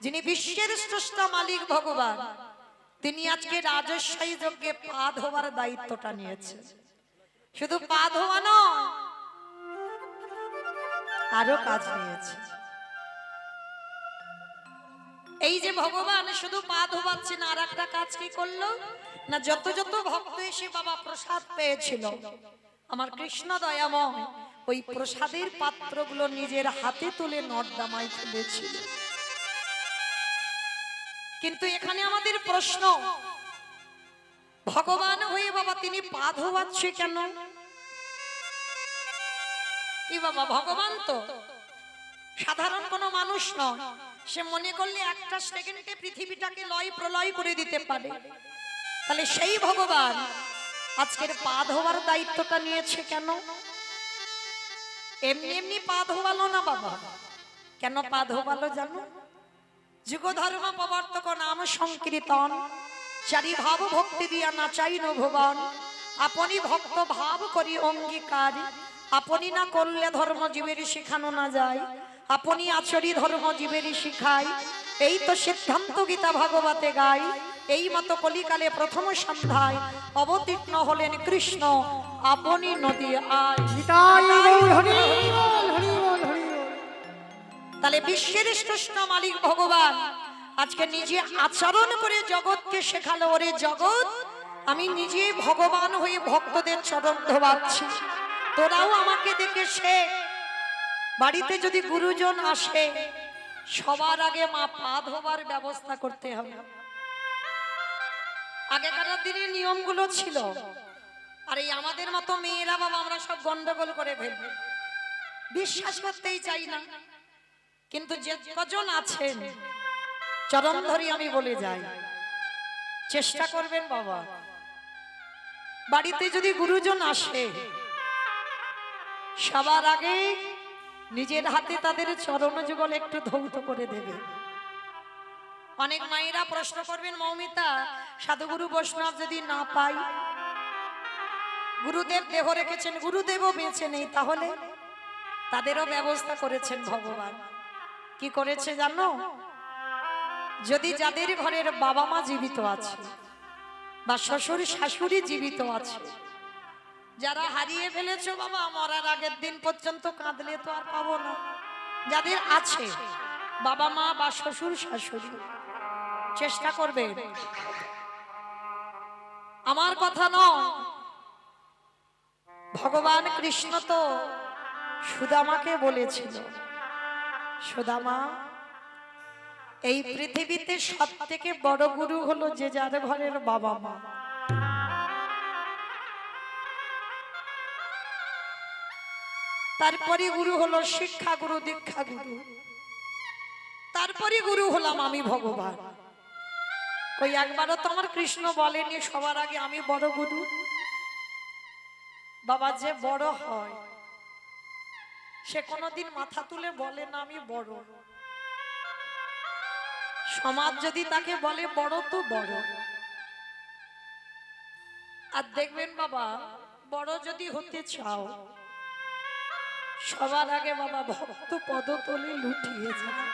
যিনি বিশ্বের স্রষ্টা মালিক ভগবান, তিনি আজকে রাজস্বায়ী যজ্ঞে পা ধোয়ার দায়িত্বটা নিয়েছে। শুধু পা ধোয়া নয়, আরো কাজ নিয়েছে। এই যে ভগবান শুধু পা ধোয়াচ্ছেন, আর একটা কাজ কি করলো না, যত যত ভক্ত এসে বাবা প্রসাদ পেয়েছিল, আমার কৃষ্ণ দয়াময় ওই প্রসাদের পাত্রগুলো নিজের হাতে তুলে নর্দমায় ফেলেছিল। কিন্তু এখানে আমাদের প্রশ্ন, ভগবান হয়ে বাবা তিনি পা ধোয়াচ্ছে কেন? কি বাবা, ভগবান তো সাধারণ কোনো মানুষ নয়। সে মনে করলে একটা সেকেন্ডে পৃথিবীটাকে লয় প্রলয় করে দিতে পারে। তাহলে সেই ভগবান আজকের পা ধোয়ার দায়িত্বটা নিয়েছে কেন? এমনি এমনি পা ধোয়ালো না বাবা। কেন পা ধোয়ালো জানো? যুগ ধর্ম প্রবর্তক নাম সংকীর্তন, চারি ভাব ভক্তি দিয়া নাচাইন ভুবন, আপনি ভক্ত ভাব করি অঙ্গীকার, আপনি না করলে ধর্ম জীবের শিখানো না যায়, আপনি আচরি ধর্ম জীবের শিখাই, এই তো সিদ্ধান্ত গীতা ভাগবতে গাই। এই মতো কলিকালে প্রথম সন্ধ্যায় অবতীর্ণ হলেন কৃষ্ণ, আপনি নদী আয়। তাহলে বিশ্বের শ্রেষ্ঠ মালিক ভগবান আজকে নিজে আচরণ করে জগৎকে শেখালো, ওরে জগৎ আমি নিজে ভগবান হয়ে ভক্তদের চরণ ধোয়াচ্ছি, তোরাও আমাকে দেখে শেখ। বাড়িতে যদি গুরুজন আসে, সবার আগে মা পা ধোবার ব্যবস্থা করতে হবে। আগেকার দিনের নিয়মগুলো ছিল, আর এই আমাদের মতো মেয়েরা বাবা আমরা সব গন্ডগোল করে ফেলবে, বিশ্বাস করতেই চাই না। কিন্তু যে কজন আছেন চরণ ধরি আমি বলে যাই, চেষ্টা করবেন বাবা, বাড়িতে যদি গুরুজন আসে সবার আগে নিজের হাতে তাদের চরণ যুগল একটু ধৌত করে দেবে। অনেক মায়েরা প্রশ্ন করবেন, মৌমিতা সাধুগুরু বৈষ্ণব যদি না পাই, গুরুদেব দেহ রেখেছেন, গুরুদেবও বেঁচে নেই, তাহলে তাদেরও ব্যবস্থা করেছেন ভগবান। কি করেছে জানো? যদি যাদের ঘরের বাবা মা জীবিত আছে বা শ্বশুর শাশুড়ি জীবিত আছে, যারা হারিয়ে ফেলেছো বাবা, মরার আগের দিন পর্যন্ত কাঁদলে তো আর পাবো না। যাদের আছে বাবা মা বা শ্বশুর শাশুড়ি, চেষ্টা করবে, আমার কথা নয়, ভগবান কৃষ্ণ তো সুদামাকে বলেছিল, সুদামা এই পৃথিবীতে সব থেকে বড় গুরু হলো যে যার ঘরের বাবা মা। তারপরে গুরু হলো শিক্ষা গুরু, দীক্ষা গুরু, তারপরে গুরু হলাম আমি ভগবান। কই একবারও তো আমার কৃষ্ণ বলেনি সবার আগে আমি বড় গুরু? বাবা যে বড় হয় সে কোনোদিন মাথা তুলে বলে না আমি বড়। সমাজ যদি তাকে বলে বড় তো বড়। আর দেখবেন বাবা, বড় যদি হতে চাও সবার আগে বাবা ভক্ত পদতলে লুটিয়ে যায়।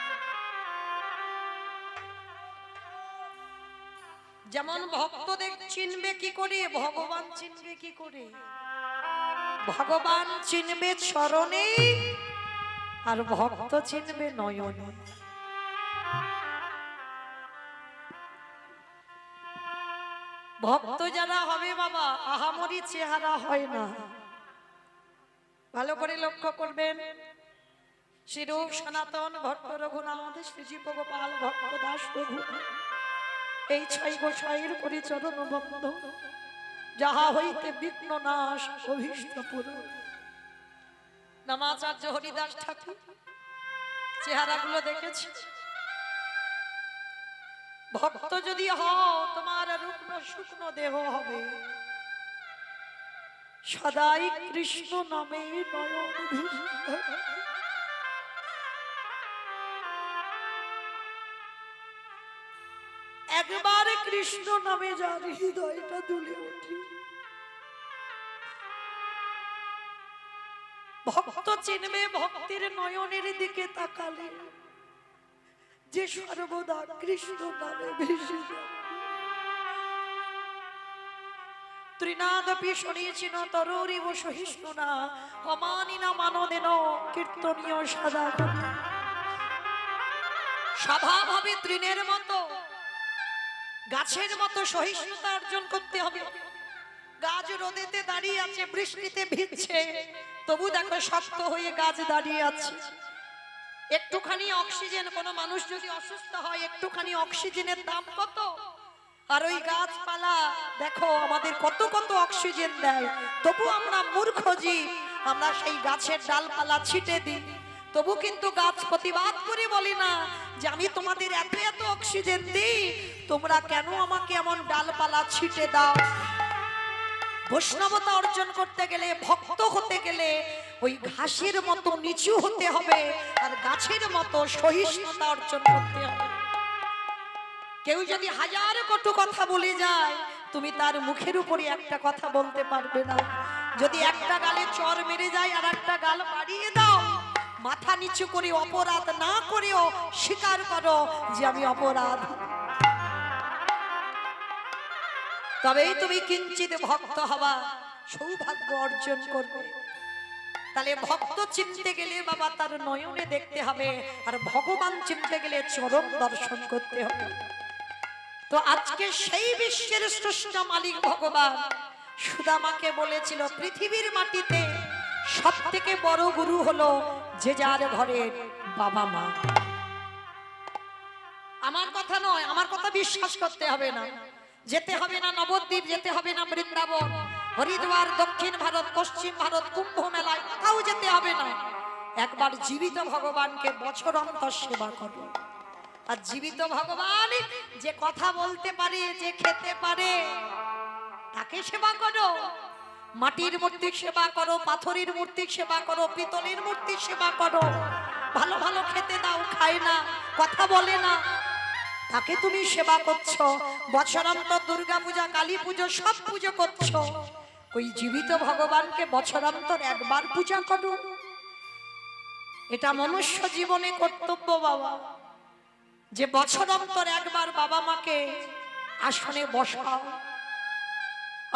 যেমন ভক্তদের চিনবে কি করে, ভগবান চিনবে কি করে? ভগবান চিনবে চরণে, আর ভক্ত চিনবে নয়নে। ভক্ত যারা হবে বাবা আহামরি চেহারা হয় না, ভালো করে লক্ষ্য করবেন। শ্রীরূপ সনাতন ভট্ট রঘুনাথ শ্রীজীব গোপাল ভট্ট দাস প্রভু, এই ছয় গোসাইয়ের পরিচরণ বন্ধ, যাহা হইতে বিঘ্ন নাশ অভীষ্ট পুরো। নামাচার্য হরিদাস ঠাকুর চেহারাগুলো দেখেছি। ভক্ত যদি হও তোমার রুগ্ন শুকনো দেহ হবে, সদাই কৃষ্ণ নামে নয়ন ভিন্ন। একবার কৃষ্ণ নামে যার হৃদয়টা দুলে ওঠে, ভক্ত চিনবে ভক্তির নয়নের দিকে তাকালে। যে সর্বদা কৃষ্ণ নামে ভেসে যায়। ত্রিনাদপি শুনিয়েছিল তরুরিব সহিষ্ণু না অমানিনা মানদেন কীর্তনীয় সদা। স্বভাব হবে তৃণের মতো, গাছের মতো সহিষ্ণুতা অর্জন করতে হবে। গাছ রোদেতে দাঁড়িয়ে আছে, বৃষ্টিতে ভিজছে, তবু দেখো শক্ত হয়ে গাছ দাঁড়িয়ে আছে। একটুখানি অক্সিজেন, কোনো মানুষ যদি অসুস্থ হয় একটুখানি অক্সিজেনের দাম কত, আর ওই গাছপালা দেখো আমাদের কত কত অক্সিজেন দেয়, তবু আমরা মূর্খ জীব, আমরা সেই গাছের ডালপালা ছিটে দিই। তবু কিন্তু গাছ প্রতিবাদ করে বলে না যে আমি তোমাদের এত এত অক্সিজেন দিই, তোমরা কেন আমাকে এমন ডালপালা ছিটে দাও। বৈষ্ণবতা অর্জন করতে গেলে, ভক্ত হতে গেলে ওই ঘাসের মতো নিচু হতে হবে, আর গাছের মতো সহিষ্ণুতা অর্জন করতে হবে। কেউ যদি হাজার কটু কথা বলে যায়, তুমি তার মুখের উপরে একটা কথা বলতে পারবে না। যদি একটা গালে চর মেরে যায় আর একটা গাল বাড়িয়ে দাও, মাথা নিচু করে অপরাধ না করেও স্বীকার করো যে আমি অপরাধ, তবেই তুমি কিঞ্চিত ভক্ত হবা, সৌভাগ্য অর্জন করবে। তাহলে ভক্ত চিনতে গেলে বাবা তার নয়নে দেখতে হবে, আর ভগবান চিনতে গেলে চরম দর্শন করতে হবে। তো আজকে সেই বিশ্বের স্রষ্টা মালিক ভগবান সুদামাকে বলেছিল, পৃথিবীর মাটিতে সব থেকে বড় গুরু হলো যে যার ঘরের বাবা মা। আমার কথা নয়, আমার কথা বিশ্বাস করতে হবে না। যেতে হবে না নবদ্বীপ, যেতে হবে না বৃন্দাবন, হরিদ্বার, দক্ষিণ ভারত, পশ্চিম ভারত, কুম্ভ মেলায় কোথাও যেতে হবে না। একবার জীবিত ভগবানকে বছর অন্তর সেবা করো। আর জীবিত ভগবান যে কথা বলতে পারে, যে খেতে পারে, তাকে সেবা করো। মাটির মূর্তি সেবা করো, পাথরের মূর্তি সেবা করো, পিতলের মূর্তি সেবা করো, ভালো ভালো খেতে দাও, খায় না, কথা বলে না, তাকে তুমি সেবা করছো। বছরান্তর দুর্গা পূজা, কালী পুজো সব পুজো করছো, ওই জীবিত ভগবানকে বছরান্তর একবার পূজা করো। এটা মনুষ্য জীবনে কর্তব্য বাবা, যে বছরান্তর একবার বাবা মাকে আসনে বসাও।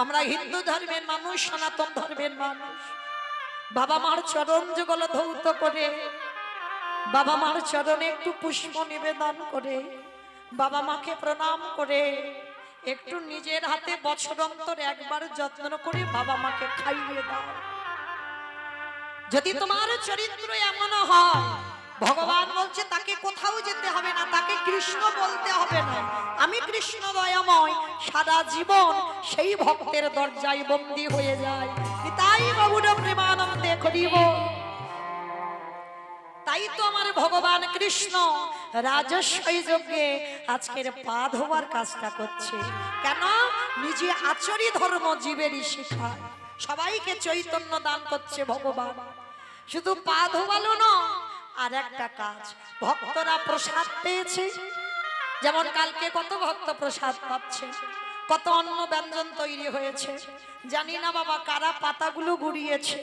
আমরা হিন্দু ধর্মের মানুষ, সনাতন ধর্মের মানুষ, বাবা মার চরণ যুগল ধৌত করে, বাবা মার চরণে একটু পুষ্প নিবেদন করে, বাবা মাকে প্রণাম করে, একটু নিজের হাতে বছর অন্তর একবার যত্ন করে বাবা মাকে খাইয়ে দাও। যদি তোমার চরিত্র এমন হয়, ভগবান বলছে তাকে কোথাও যেতে হবে না, তাকে কৃষ্ণ বলতে হবে না, আমি কৃষ্ণ দয়াময়, সারা জীবন সেই ভক্তের দরজায় বন্দী হয়ে যায়। তাই বাবুর প্রেমানন্দে করিব। তাই তো আমার ভগবান কৃষ্ণ রাজস্বই যজ্ঞে আজকের পা ধোয়ার কাজটা করছে। কেন? নিজে আচরি ধর্ম জীবেরই শিখা, সবাইকে চৈতন্য দান করছে ভগবান। শুধু পা ধোয়ালো না, আর একটা কাজ, ভক্তরা প্রসাদ পেয়েছে। যেমন কালকে কত ভক্ত প্রসাদ পাচ্ছে, কত অন্ন ব্যঞ্জন তৈরি হয়েছে, জানি না বাবা কারা পাতাগুলো গুড়িয়েছে।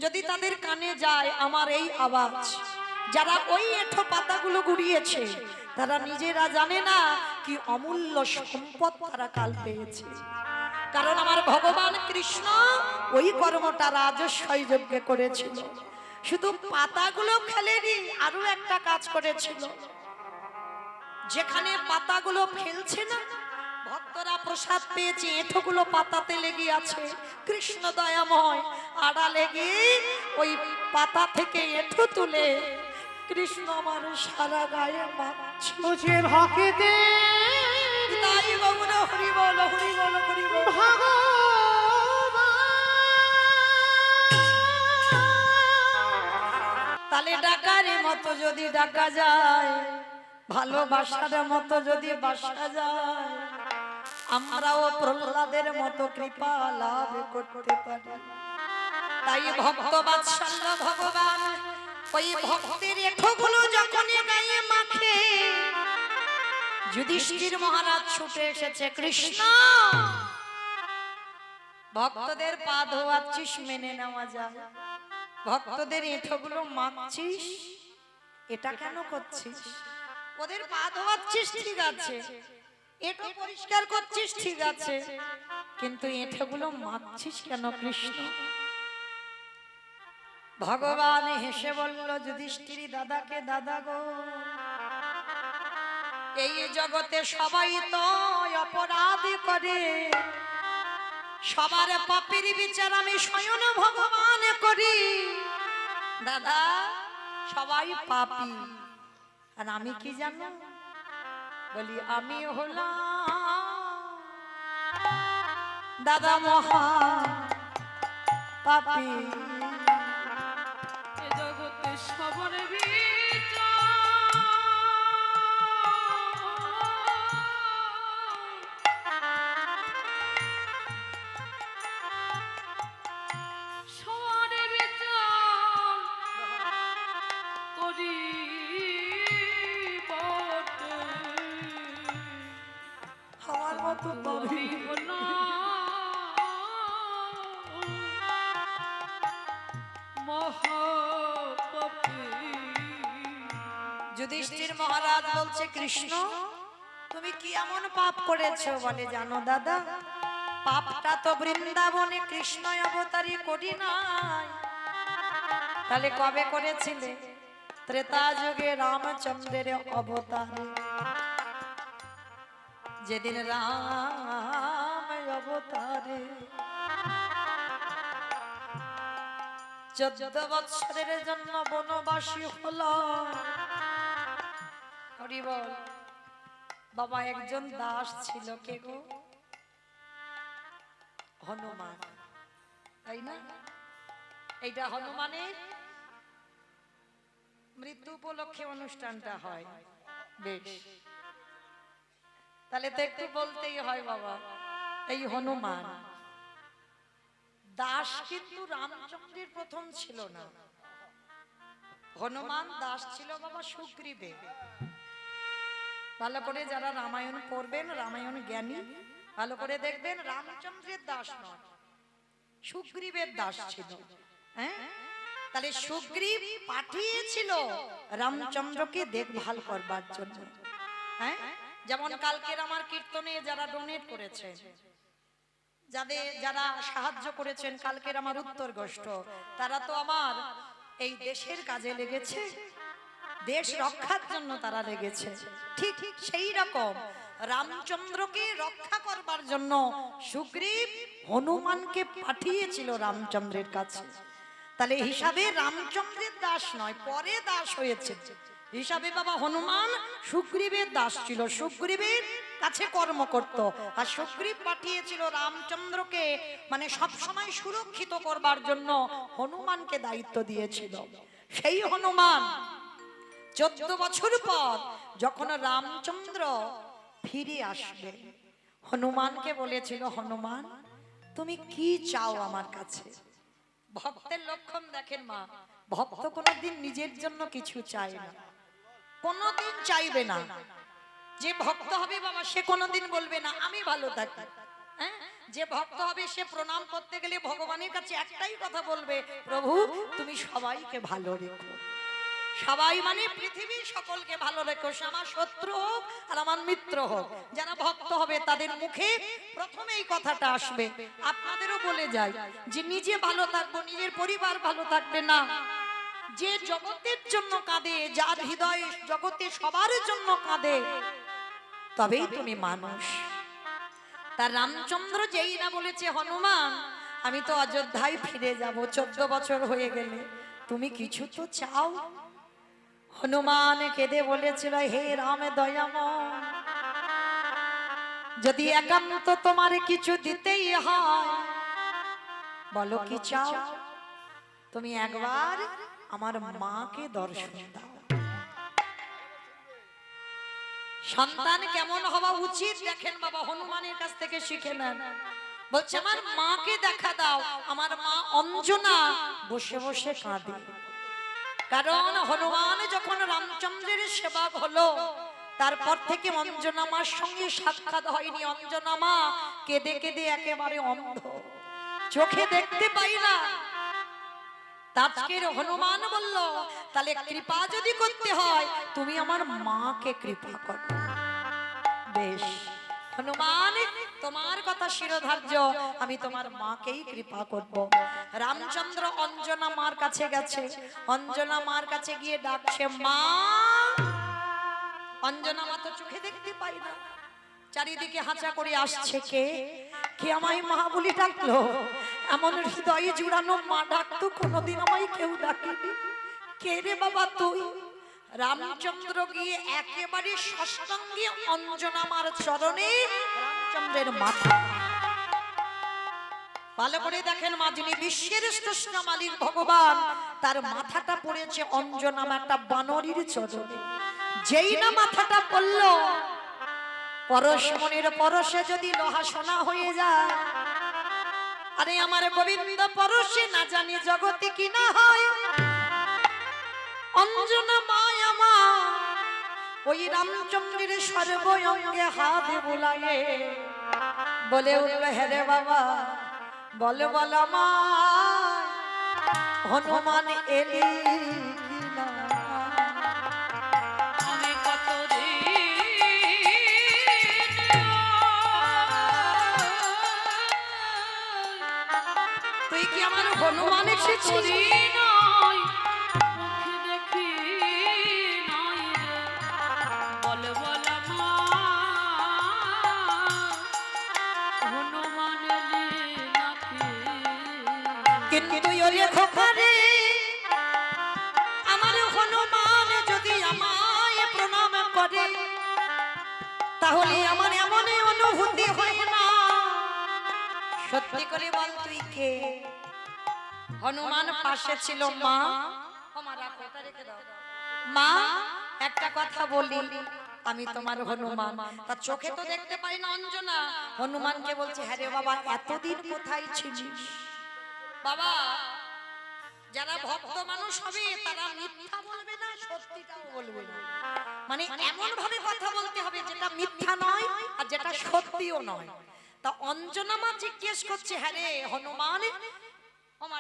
যদি তাদের কানে যায় আমার এই আওয়াজ, যারা ওই এঁঠো পাতাগুলো গুড়িয়েছে তারা নিজেরা জানে না কি অমূল্য সম্পদ তারা কাল পেয়েছে। কারণ আমার ভগবান কৃষ্ণ ওই কর্মটা রাজস্বই যজ্ঞে করেছিল। শুধু পাতাগুলো ফেলেনি, আরো একটা কাজ করেছিল। যেখানে পাতাগুলো ফেলছে না, ভক্তরা প্রসাদ পেয়েছে, এঁঠোগুলো পাতাতে লেগে আছে, কৃষ্ণ দয়াময় আড়ালে গিয়ে ওই পাতা থেকে এঁঠো তুলে কৃষ্ণ আমার সারা গায়ে মাখছে। তাই বাবুরা হরি বল, হরি বল, হরি বল। তালে ডাকার মতো যদি ডাকা যায়, ভালোবাসার মতো যদি বাসা যায়, আমরাও প্রহ্লাদের মতো কৃপা লাভ করতে পারি। তাই ভক্ত বাৎসল্য ভগবান ওই ভক্তের এঁঠোগুলো যখন গায়ে মাখে, যুধিষ্ঠির মহারাজ ছুটে এসেছে, কৃষ্ণ ভক্তদের পা ধোয়াচ্ছিস মেনে নেওয়া যায়, ভক্তদের এঁঠোগুলো মাখছিস, এটা কেন করছিস? ওদের পা ধোয়াচ্ছিস ঠিক আছে, এঁটো পরিষ্কার করছিস ঠিক আছে, কিন্তু এঁঠোগুলো মাখছিস কেন কৃষ্ণ? ভগবান হেসে বলল, যুধিষ্ঠির দাদাকে, দাদা গো, এই জগতে সবাই তো অপরাধ করে, সবার পাপের বিচার আমি স্বয়ং ভগবান করি। দাদা সবাই পাপী, আর আমি কি জানো? বলি আমি হলাম দাদা মহা পাপী। এ জগতে সবার আমার মতো পাপী যুধিষ্ঠির মহারাজ বলছে, কৃষ্ণ তুমি কি এমন পাপ করেছো? বলে, জানো দাদা, পাপটা তো বৃন্দাবনে কৃষ্ণ অবতারই করি নাই। তাহলে কবে করেছিলে? ত্রেতা যুগে রামচন্দ্রের অবতারে, যেদিন রাম অবতারে 14 বছরের জন্য বনবাসী হলো। হরি বল। বাবা একজন দাস ছিল, কে গো? হনুমান, তাই না? এইটা হনুমানের মৃত্যু উপলক্ষে অনুষ্ঠানটা হয়। বেশ, তাহলে তো একটু বলতেই হয় বাবা। এই হনুমান দাস কিন্তু রামচন্দ্রের প্রথম ছিল না। হনুমান দাস ছিল বাবা সুগ্রীবের। ভালো করে যারা রামায়ণ পড়বেন, রামায়ণ জ্ঞানী, ভালো করে দেখবেন, রামচন্দ্রের দাস নয়, সুগ্রীবের দাস ছিল। হ্যাঁ, তাহলে সুগ্রীব পাঠিয়েছিল রামচন্দ্রকে দেখভাল করবার জন্য। হ্যাঁ, যেমন কালকের আমার কীর্তনে যারা ডোনেট করেছে, যারা সাহায্য করেছেন কালকের আমার উত্তর গোষ্ঠ, তারা তো আমার এই দেশের কাজে লেগেছে, দেশ রক্ষার জন্য তারা লেগেছে। ঠিক সেই রকম রামচন্দ্রকে রক্ষা করবার জন্য সুগ্রীব হনুমানকে পাঠিয়েছিল রামচন্দ্রের কাছে। তাহলে হিসাবে রামচন্দ্রের দাস নয়, পরে দাস হয়েছে হিসাবে বাবা হনুমান সুগ্রীবের দাস ছিল, সুগ্রীবের কাছে কর্ম করত। আর সুগ্রীব পাঠিয়েছিল রামচন্দ্রকে মানে সব সময় সুরক্ষিত করবার জন্য হনুমানকে দায়িত্ব দিয়েছিল। সেই হনুমান 14 বছর পর যখন রামচন্দ্র ফিরে আসবে, হনুমানকে বলেছিল, হনুমান তুমি কি চাও আমার কাছে? ভক্তের লক্ষণ দেখেন মা, ভক্ত কোনোদিন নিজের জন্য কিছু চায় না, কোনোদিন চাইবে না। যে ভক্ত হবে বাবা সে কোনোদিন বলবে না আমি ভালো থাকি। হ্যাঁ, যে ভক্ত হবে সে প্রণাম করতে গেলে ভগবানের কাছে একটাই কথা বলবে, প্রভু তুমি সবাইকে ভালো রেখো। সবাই মানে পৃথিবীর সকলকে ভালো রেখো, সে আমার শত্রু হোক আর আমার মিত্র হোক। যারা ভক্ত হবে তাদের মুখে প্রথমে এই কথাটা আসবে। আপনাদেরও বলে যায় যে নিজে ভালো থাকবো, নিজের পরিবার ভালো থাকবে না। যে জগতের জন্য কাঁদে, যার হৃদয় জগতে সবার জন্য কাঁদে, তবেই তুমি মানুষ। তার রামচন্দ্র যেই না বলেছে, হনুমান আমি তো অযোধ্যায় ফিরে যাব, 14 বছর হয়ে গেলে তুমি কিছু তো চাও। হনুমান কেঁদে বলেছিল, হে রাম দয়াময়, যদি একান্ত তোমার কিছু দিতেই হয় বলো কি চাও? তুমি একবার আমার মাকে দর্শন দাও। সন্তান কেমন হওয়া উচিত দেখেন বাবা, হনুমানের কাছ থেকে শিখে নেন। বলছে আমার মাকে দেখা দাও। আমার মা অঞ্জনা বসে বসে কাঁদে, কারণ হনুমান যখন রামচন্দ্রের সেবক হলো তারপর থেকে অঞ্জনা মার সঙ্গে সাক্ষাৎ হয়নি। অঞ্জনা মা কেঁদে কেঁদে একেবারে অন্ধ, চোখে দেখতে পাই না। আজকের হনুমান বলল, তাহলে কৃপা যদি করতে হয় তুমি আমার মাকে কৃপা করো। বেশ হনুমান, তোমার কথা শিরোধার্য, আমি তোমার মাকেই কৃপা করব। রামচন্দ্র অঞ্জনা মার কাছে গেছে, অঞ্জনা মার কাছে গিয়ে ডাকছে মা। অঞ্জনা মা তো চোখে দেখতে পাই না, চারিদিকে হাঁচা করে আসছে কে কে আমায় মা বলে ডাকলো। এমন হৃদয়ে জুড়ানো মা ডাকতো কোনোদিন আমায় কেউ ডাকেনি। কে রে বাবা তুই? রামচন্দ্র গিয়ে একেবারে সাষ্টাঙ্গে অঞ্জনা মার চরণে রামচন্দ্রের মাথা। ভালো করে দেখেন মা, যিনি বিশ্বের শ্রেষ্ঠ মালিক ভগবান, তার মাথাটা পড়েছে অঞ্জনা মা একটা বানরীর চরণে। যেই না মাথাটা পড়লো, পরশ মনের পরশে যদি লোহা সোনা হয়ে যায়, আরে আমার গোবিন্দ পরশে না জানি জগতে কি না হয়। অঞ্জনা মায়া মা ওই রামচন্দ্রের সর্বঙ্গে হাত বুলায়ে বলে উঠল, হেরে বাবা বল বল মা, হনুমান এলি কিনা? তুই কি আমার হনুমান এসেছিস? কিন্তু ওরে খোকারে, আমার হনুমান যদি আমায় প্রণাম করে, তাহলে আমার এমন অনুভূতি হয় না। সত্যি করে বল তুই কে? হনুমান পাশে ছিল মা। মা একটা কথা বলি, আমি তোমার হনুমান। তার চোখে তো দেখতে পাই না অঞ্জনা। হনুমানকে বলছে, হ্যাঁ রে বাবা এতদিন কোথায় ছিলিস? বাবা যারা ভক্ত মানুষ হবে তারা মিথ্যা বলবে না, সত্যিটাও বলবে না। মানে এমন ভাবে কথা বলতে হবে যেটা মিথ্যা নয় আর যেটা সত্যিও নয়। তা অঞ্জনা মা জিজ্ঞেস করছে, হ্যাঁ রে হনুমান,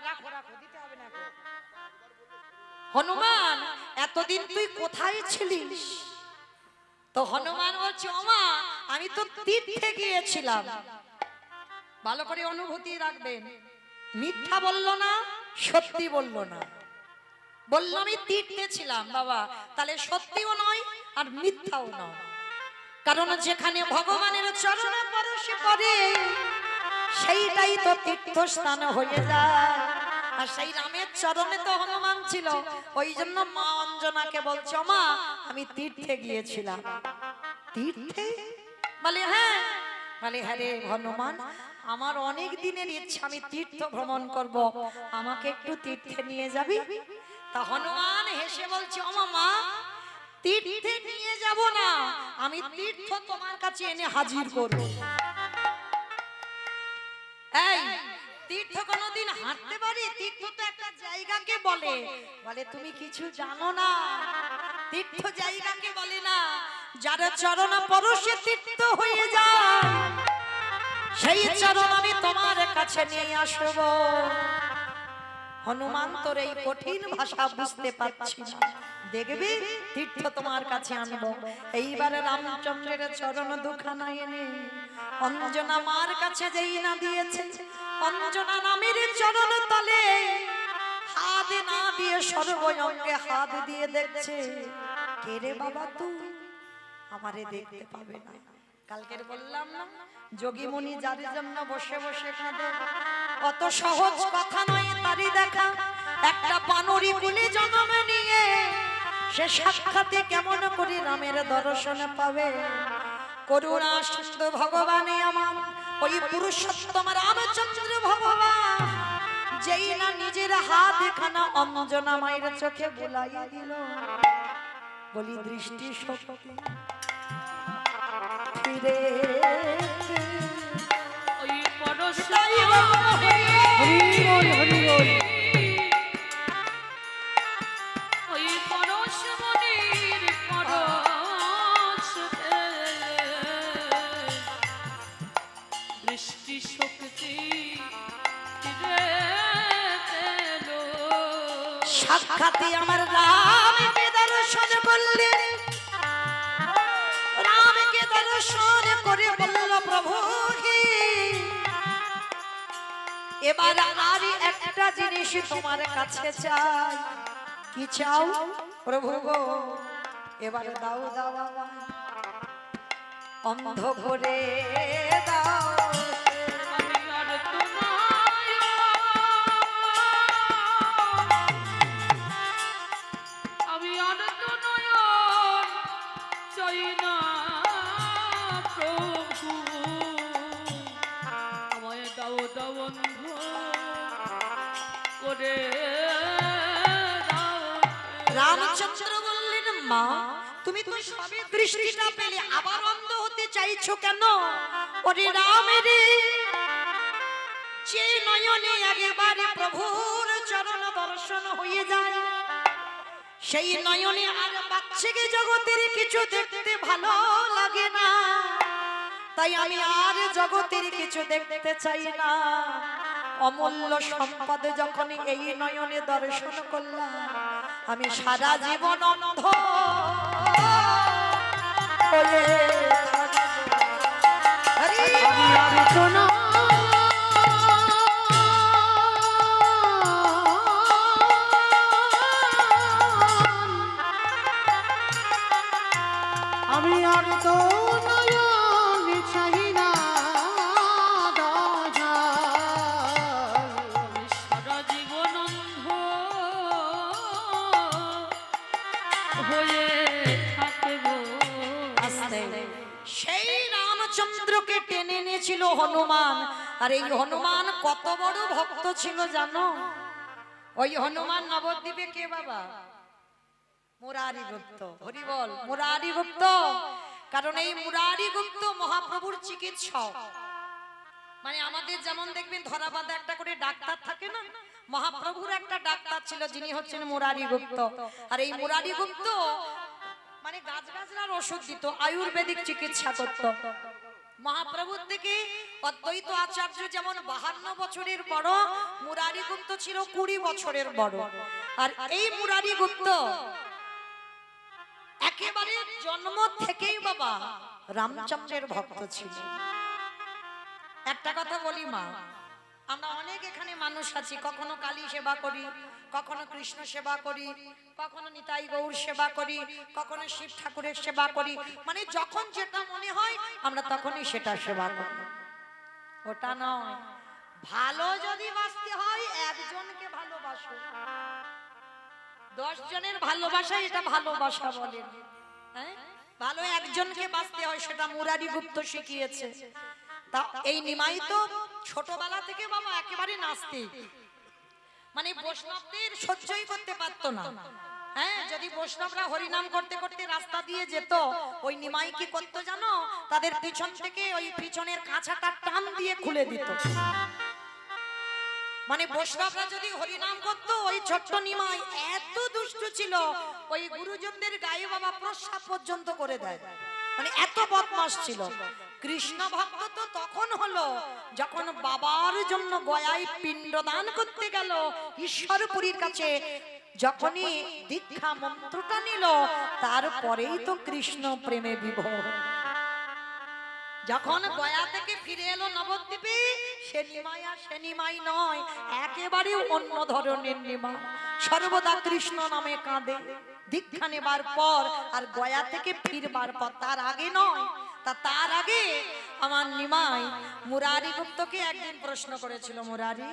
রাখো রাখো, দিতে হবে না। হনুমান এতদিন তুই কোথায় ছিলিস? তো হনুমান বলছে, ওমা আমি তো তীর্থে গিয়েছিলাম। ভালো করে অনুভূতি রাখবেন, মিথ্যা বললো না, সত্যি বললো না। বললো আমি তীর্থে ছিলাম। বাবা তাহলে সত্যিও নয় আর মিথ্যাও নয়, কারণ যেখানে ভগবানের চরণে পরশে পড়ে সেইটাই তো তীর্থস্থান হয়ে যায়। আর সেই রামের চরণে তো হনুমান ছিল, ওই জন্য মা অঞ্জনাকে বলছো, মা আমি তীর্থে গিয়েছিলাম। তীর্থে? বলে হ্যাঁ। বলে হ্যাঁ রে হনুমান, আমার অনেক দিনের ইচ্ছা, আমি তীর্থ ভ্রমণ করব, আমাকে একটু তীর্থে নিয়ে যাবি? তা হনুমান হেসে বলছে, ওমা মা তীর্থে নিয়ে যাব না, আমি তীর্থ তোমার কাছে এনে হাজির করব। এই তীর্থ কোনদিন হাঁটতে পারি? তীর্থ তো একটা জায়গাকে বলে। বলে তুমি কিছু জানো না, তীর্থ জায়গাকে বলে না, যার চরণ পরশে তীর্থ হয়ে যায় সেই চরণ আমি তোমার কাছে নিয়ে আসব। হনুমান তোর এই কঠিন ভাষা বুঝতে পারছি না, দেখবি তীর্থ তোমার কাছে আনবো। এইবারে রামচন্দ্রের চরণ দুখানা এনে অঞ্জনা মার কাছে যেই না দিয়েছে, অঞ্জনা নামের চরণ তলে হাত না দিয়ে সর্বঙ্গে হাত দিয়ে দেখছে, কে রে বাবা তুই? আমারে দেখতে পাবে না। কালকের বললাম না, যোগী মুনি যার জন্য বসে বসে কাঁদে, অত সহজ কথা নয় তারই দেখা। একটা বানরি কুলে জন্ম নিয়ে সে সাক্ষাতে কেমন করে রামের দর্শন পাবে? করুণা সুন্দর ভগবানে আমার ওই পুরুষোত্তম রামচন্দ্র ভগবান যেই না নিজের হাত খানা অঞ্জনা মায়ের চোখে বুলাইয়া দিল। বলি দৃষ্টি শক্তি ফিরে ওই পরশ ওই পরশ মনির পরশ দৃষ্টি শক্তি ফিরে এলো। সাক্ষাতে আমার রামকে দর্শন করলেন। রামকে দর্শন করে বলল প্রভু হে, এবার আর একটা জিনিস তোমার কাছে চাই। কি চাও প্রভু গো? এবার দাও দাও আমায় অন্ধ করে দাও। আমি আর তো নয়, আমি আর তো নয়ন চাই না প্রভু, আমায় দাও দাও অন্ধ করে দাও। রামচন্দ্র বললেন মা, তুমি তো সবে দৃষ্টিটা পেলে আবার অন্ধ হতে চাইছো কেন? ওরে রাম রে, যে নয়নে একেবারে প্রভুর চরণ দর্শন হয়ে যায়, সেই নয়নে আর বাচ্চাকে জগতের কিছু দেখতে ভালো লাগে না। তাই আমি আর জগতের কিছু দেখতে চাই না। অমূল্য সম্পদ যখন এই নয়নে দর্শন করলাম, আমি সারা জীবন অন্ধ হয়ে থাকবো। হরি আমি আর তো নয়, আমি আর তো নয়ন চাই না দয়াল। আমি সারা জীবন অন্ধ হয়ে থাকবো। সেই রামচন্দ্রকে টেনে এনেছিল হনুমান। আর এই হনুমান কত বড় ভক্ত ছিল জানো? ওই হনুমান নবদ্বীপে কে বাবা? মুরারি গুপ্ত। হরি বল মুরারি গুপ্ত। কারণ এই মুরারি গুপ্ত মহাপ্রভুর চিকিৎসক। মানে আমাদের যেমন দেখবেন ধরাবাঁধা একটা করে ডাক্তার থাকে না, মহাপ্রভুর একটা ডাক্তার ছিল যিনি হচ্ছেন মুরারি গুপ্ত। আর এই মুরারি গুপ্ত মানে গাছগাছরার ওষুধ দিত, আয়ুর্বেদিক চিকিৎসা করত। মহাপ্রভুর থেকে অদ্বৈত আচার্য যেমন 52 বছরের বড়, মুরারি গুপ্ত ছিল 20 বছরের বড়। আর এই মুরারি গুপ্ত একেবারে জন্ম থেকেই বাবা রামচন্দ্রের ভক্ত ছিল। একটা কথা বলি মা, আমরা অনেক এখানে মানুষ আছি, কখনো কালী সেবা করি, কখনো কৃষ্ণ সেবা করি, কখনো নিতাই গৌর সেবা করি, কখনো শিব ঠাকুরের সেবা করি। মানে যখন যেটা মনে হয় আমরা তখনই সেটা সেবা করি। ওটা নয়, ভালো যদি বাঁচতে হয় একজনকে ভালোবাসো। 10 জনের ভালোবাসা এটা ভালোবাসা বলেন। হ্যাঁ, ভালো একজনকে বাঁচতে হয়, সেটা মুরারি গুপ্ত শিখিয়েছে। তা এই নিমাই তো ছোটবেলা থেকে বাবা একেবারে নাস্তিক। মানে বৈষ্ণবদের সহ্যই করতে পারতো না। হ্যাঁ, যদি বৈষ্ণবরা হরিনাম করতে করতে রাস্তা দিয়ে যেত, ওই নিমাই কি করতো জানো? তাদের পিছন থেকে ওই পিছনের কাঁচাটা টান দিয়ে খুলে দিত। মানে বৈষ্ণবরা যদি হরিনাম করতো, ওই ছোট্ট নিমাই এত দুষ্ট ছিল, ওই গুরুজনদের গায়ে বাবা প্রস্রাব পর্যন্ত করে দেয়। মানে এত বদমাশ ছিল। কৃষ্ণ ভক্ত তো তখন হলো যখন বাবার জন্য গয়ায় পিণ্ডদান করতে গেল ঈশ্বরপুরীর কাছে। যখনই দীক্ষা মন্ত্রটা নিল, তারপরেই তো কৃষ্ণ প্রেমে বিভোর। যখন গয়া থেকে ফিরে এলো নবদ্বীপে, সে নিমাই আর সে নিমাই নয়, একেবারে অন্য ধরনের নিমাই। সর্বদা কৃষ্ণ নামে কাঁদে দীক্ষা নেবার পর আর গয়া থেকে ফিরবার পর। তার আগে নয়, তার আগে আমার নিমাই মুরারি গুপ্তকে একদিন প্রশ্ন করেছিল, মুরারি,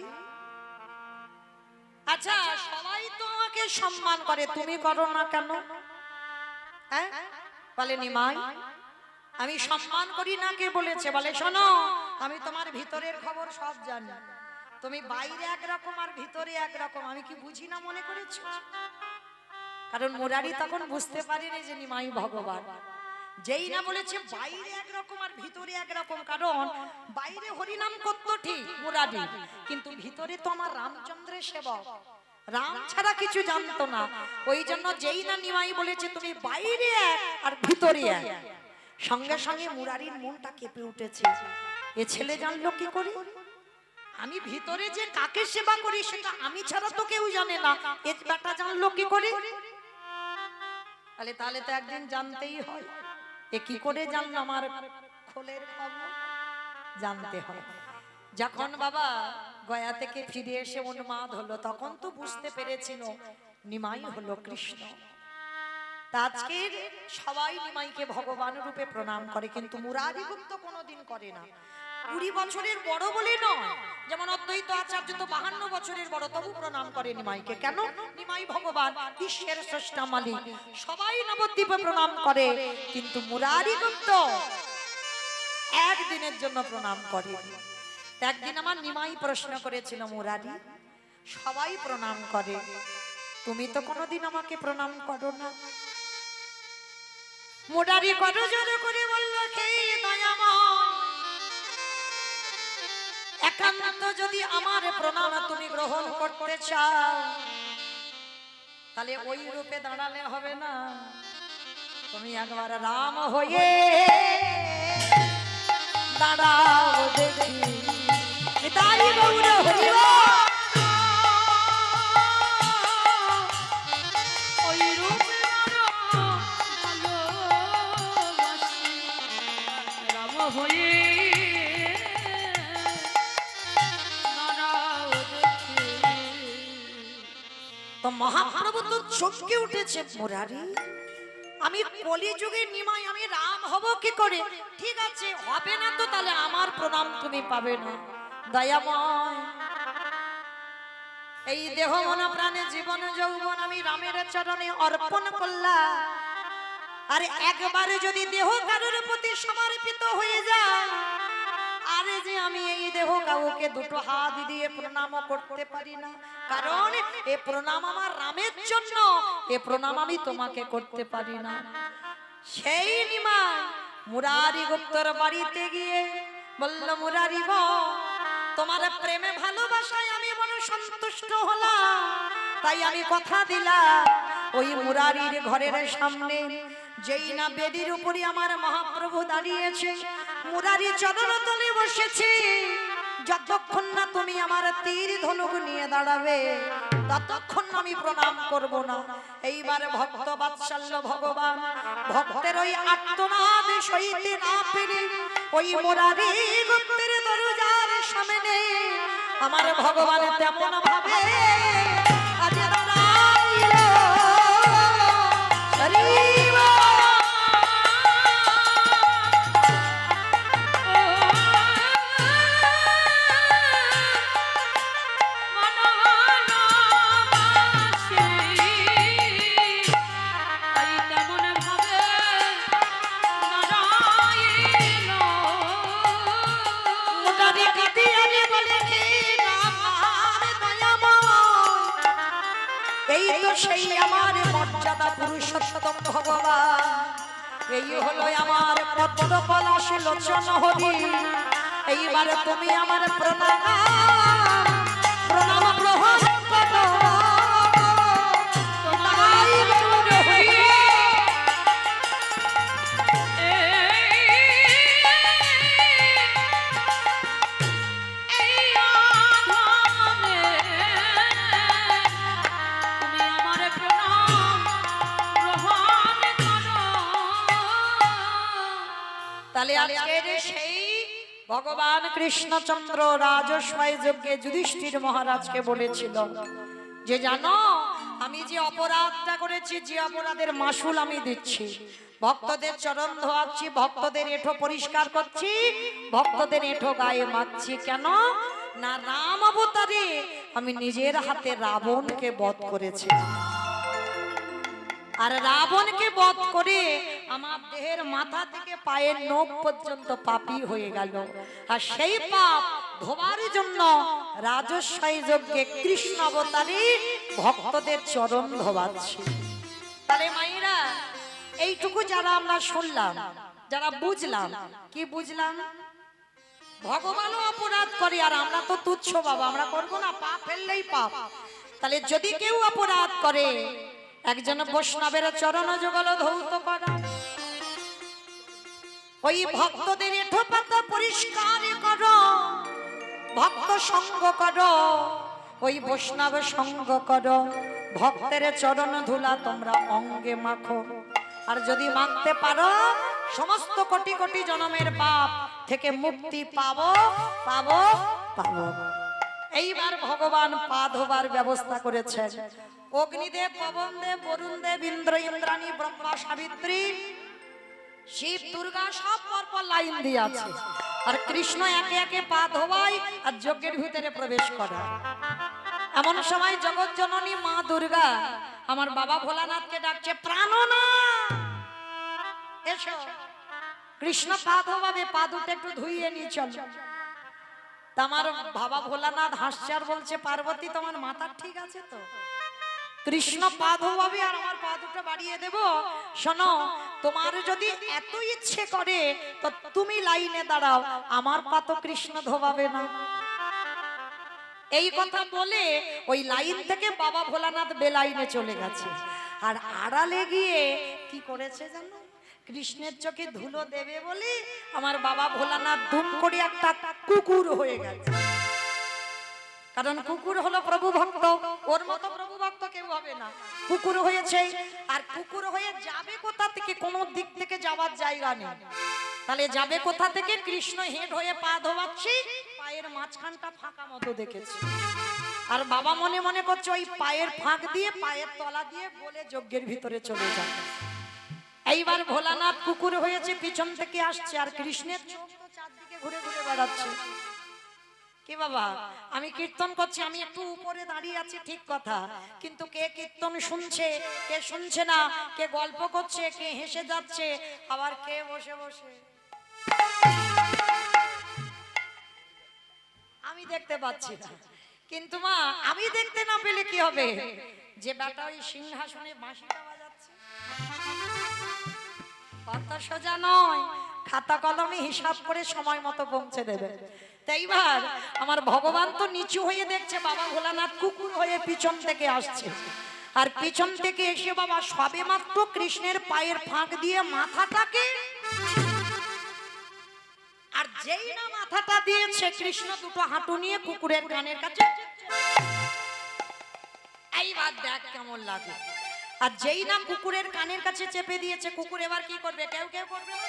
আচ্ছা সবাই তো আমাকে সম্মান করে, তুমি করো না কেন? হ্যাঁ, বলে নিমাই আমি সম্মান করি না। কে বলেছে? বলে শোনো, আমি তোমার ভিতরের খবর সব জানি। তুমি বাইরে একরকম আর ভিতরে একরকম, আমি কি বুঝি না মনে করেছো? কারণ মুরারি তখন বুঝতে পারেনি যে নিমাই ভগবান। যেই না বলেছে বাইরে একরকম আর ভিতরে একরকম, কারণ বাইরে হরিনাম করতো ঠিক মুরারি, কিন্তু ভিতরে তো আমার রামচন্দ্রের সেবক, রাম ছাড়া কিছু জানতো না। ওই জন্য যেই না নিমাই বলেছে তুমি বাইরে এক আর ভিতরে এক, সঙ্গে সঙ্গে মুরারির মনটা কেঁপে উঠেছে। এ ছেলে জানলো কি করে? আমি ভিতরে যে কাকে সেবা করি সেটা আমি ছাড়া তো কেউ জানে না, এ ব্যাটা জানলো কি করে? তাহলে তো একদিন জানতেই হয়। এ কি করে জানলো আমার খোলের খবর? জানতে হয়। যখন বাবা গয়া থেকে ফিরে এসে উন্মাদ হলো, তখন তো বুঝতে পেরেছিল নিমাই হলো কৃষ্ণ। তা আজকের সবাই নিমাইকে ভগবান রূপে প্রণাম করে, কিন্তু মুরারি গুপ্ত কোনোদিন করে না। 20 বছরের বড় বলে নয়, যেমন অদ্বৈত আচার্য তো 52 বছরের বড়, তবু প্রণাম করে নিমাইকে। কেন? নিমাই ভগবান, বিশ্বের স্রষ্টা মালিক, সবাই নবদ্বীপে প্রণাম করে, কিন্তু মুরারি গুপ্ত একদিনের জন্য প্রণাম করে। একদিন আমার নিমাই প্রশ্ন করেছিল, মুরারি সবাই প্রণাম করে, তুমি তো কোনোদিন আমাকে প্রণাম করো না। মুরারি কত জোরে করে বলল, হে দয়াময়, একান্ত যদি আমার প্রণাম তুমি গ্রহণ করতে চাও, তাহলে ওই রূপে দাঁড়ালে হবে না, তুমি একবার রাম হয়ে দাঁড়াও দেখি। তাই গৌর হরিব ওই রূপে ভালোবাসি রাম হয়ে দাঁড়াও দেখি। তো মহাপ্রভু তো চমকে উঠেছে, মুরারি আমি কলিযুগের নিমাই, আমি রাম হব কি করে? ঠিক আছে, হবে না তো তাহলে আমার প্রণাম তুমি পাবে না। দয়াময়, এই দেহ মন প্রাণে জীবন যৌবন আমি রামের চরণে অর্পণ করলাম, আর একবারে যদি দেহ কারোর প্রতি সমর্পিত হয়ে যায়, আরে যে আমি এই দেহ কাউকে দুটো হাত দিয়ে প্রণাম করতে পারি না, কারণ এ প্রণাম আমার রামের জন্য, এ প্রণাম আমি তোমাকে করতে পারি না। সেই নিমাই মুরারি গুপ্তর বাড়িতে গিয়ে বলল, মুরারি গো, তোমার প্রেমে ভালোবাসায় আমি বড় সন্তুষ্ট হলাম, তাই আমি কথা দিলাম ওই মুরারির ঘরের সামনে যেই না বেদির উপরে আমার মহাপ্রভু দাঁড়িয়েছে, মুরারি চরণ তলে বসেছে, যতক্ষণ না তুমি আমার তীর ধনুক নিয়ে দাঁড়াবে ততক্ষণ আমি প্রণাম করব না। এইবার ভক্ত বাৎসল্য ভগবান ভক্তের ওই আর্তনাদ সইতে না পেরে ওই মুরারি গুপ্তের দরজার সামনে আমার ভগবান তেমন ভাবে আজ দাঁড়াইলো। হরিবা সেই আমার মর্যাদা পুরুষোত্তম ভগবান, এই হলো আমার পদ্ম পলাশ লোচন হরি, এইবার তুমি আমার প্রণাম প্রণাম গ্রহণ করো। তাই গৌর হরি তাহলে আজকের সেই ভগবান কৃষ্ণচন্দ্র রাজস্বায় যজ্ঞে যুধিষ্ঠির মহারাজকে বলেছিল যে, জানো আমি যে অপরাধটা করেছি, যে অপরাধের মাসুল আমি দিচ্ছি, ভক্তদের চরণ ধোয়াচ্ছি, ভক্তদের এঁঠো পরিষ্কার করছি, ভক্তদের এঁঠো গায়ে মাখছি, কেন না রাম অবতারে আমি নিজের হাতে রাবণকে বধ করেছি, আর রাবণকে বধ করে আমার দেহের মাথা থেকে পায়ের নখ পর্যন্ত পাপী হয়ে গেল, আর সেই পাপ ধোবার জন্য রাজস্বায় যজ্ঞে কৃষ্ণ অবতারে ভক্তদের চরণ ধোয়াচ্ছি। তাহলে মায়েরা এইটুকু যারা আমরা শুনলাম, যারা বুঝলাম, কি বুঝলাম? ভগবানও অপরাধ করে আর আমরা তো তুচ্ছ বাবা, আমরা করবো না, পাপ ফেললেই পাপ। তাহলে যদি কেউ অপরাধ করে, একজন বৈষ্ণবের চরণ যুগল ধৌত করা, ওই ভক্তদের এঁঠো পাতা পরিষ্কার করো, ভক্ত সঙ্গ করো, ওই বৈষ্ণব সঙ্গ করো, ভক্তের চরণ ধুলা তোমরা অঙ্গে মাখো। আর যদি মাখতে পারো সমস্ত কোটি কোটি জনমের পাপ থেকে মুক্তি পাবো পাবো পাবো। এইবার ভগবান পা ধোবার ব্যবস্থা করেছেন। অগ্নিদেব, পবনদেব, বরুণদেব, ইন্দ্র, ইন্দ্রাণী, ব্রহ্মা, সাবিত্রী, শিব, দুর্গা সব পরপর লাইন দিয়ে আছে। আর কৃষ্ণ একে একে পা ধোবাই আর যজ্ঞের ভিতরে প্রবেশ করে। এমন সময় জগৎ জননী মা দুর্গা আমার বাবা ভোলানাথকে ডাকছে, প্রাণনাথ এসো। কৃষ্ণ পা ধোবাবে, পা দুটো একটু ধুইয়ে নিয়ে চল। আমার বাবা ভোলানাথ হাসছে আর বলছে, পার্বতী তোমার মাথা ঠিক আছে তো? কৃষ্ণ পা ধোবাবে আর আমার পা দুটো বাড়িয়ে দেব। শোনো, তোমার যদি এত ইচ্ছে করে তো তুমি লাইনে দাঁড়াও, আমার পা তো কৃষ্ণ ধোবাবে না। এই কথা বলে ওই লাইন থেকে বাবা ভোলানাথ বেলাইনে চলে গেছে। আর আড়ালে গিয়ে কি করেছে জানো? কৃষ্ণের চোখে ধুলো দেবে বলে আমার বাবা ভোলানাথ ধুম করে একটা কুকুর হয়ে গেছে। কারণ কুকুর হলো প্রভু ভক্ত, ওর মতো প্রভু ভক্ত কেউ হবে না। কুকুর হয়েছে, আর কুকুর হয়ে যাবে কোথা থেকে? কোন দিক থেকে যাওয়ার জায়গা নেই। তাহলে যাবে কোথা থেকে? কৃষ্ণ হেড হয়ে পা ধোয়াচ্ছি, পায়ের মাঝখানটা ফাঁকা মতো দেখেছি। আর বাবা মনে মনে করছে ওই পায়ের ফাঁক দিয়ে, পায়ের তলা দিয়ে বলে যজ্ঞের ভিতরে চলে যাবে। এইবার ভোলানাথ কুকুর হয়েছে, পিছন থেকে আসছে, আর কৃষ্ণের চোখ তো চারদিকে ঘুরে ঘুরে বেড়াচ্ছে। কি বাবা, আমি কীর্তন করছি, আমি একটু উপরে দাঁড়িয়ে আছি ঠিক কথা, কিন্তু কে কীর্তন শুনছে, কে শুনছে না, কে গল্প করছে, কে হেসে যাচ্ছে, আবার কে বসে বসে আমি দেখতে পাচ্ছি না। কিন্তু মা, আমি দেখতে না পেলে কি হবে? যে বেটা ওই সিংহাসনে বাঁশিটা বাজাচ্ছে, কথা সোজা নয়, খাতা কলমে হিসাব করে সময় মতো পৌঁছে দেবে। তাইবার আমার ভগবান তো নিচু হয়ে দেখছে, বাবা ভোলানাথ কুকুর হয়ে পিছন থেকে আসছে। আর পিছন থেকে এসে বাবা সবে মাত্র কৃষ্ণের পায়ের ফাঁক দিয়ে মাথাটাকে, আর যেই না মাথাটা দিয়েছে, কৃষ্ণ দুটো হাঁটু নিয়ে কুকুরের কানের কাছে, এইবার দেখ কেমন লাগে। আর যেই না কুকুরের কানের কাছে চেপে দিয়েছে, কুকুর এবার কি করবে? কেউ কেউ করবে না,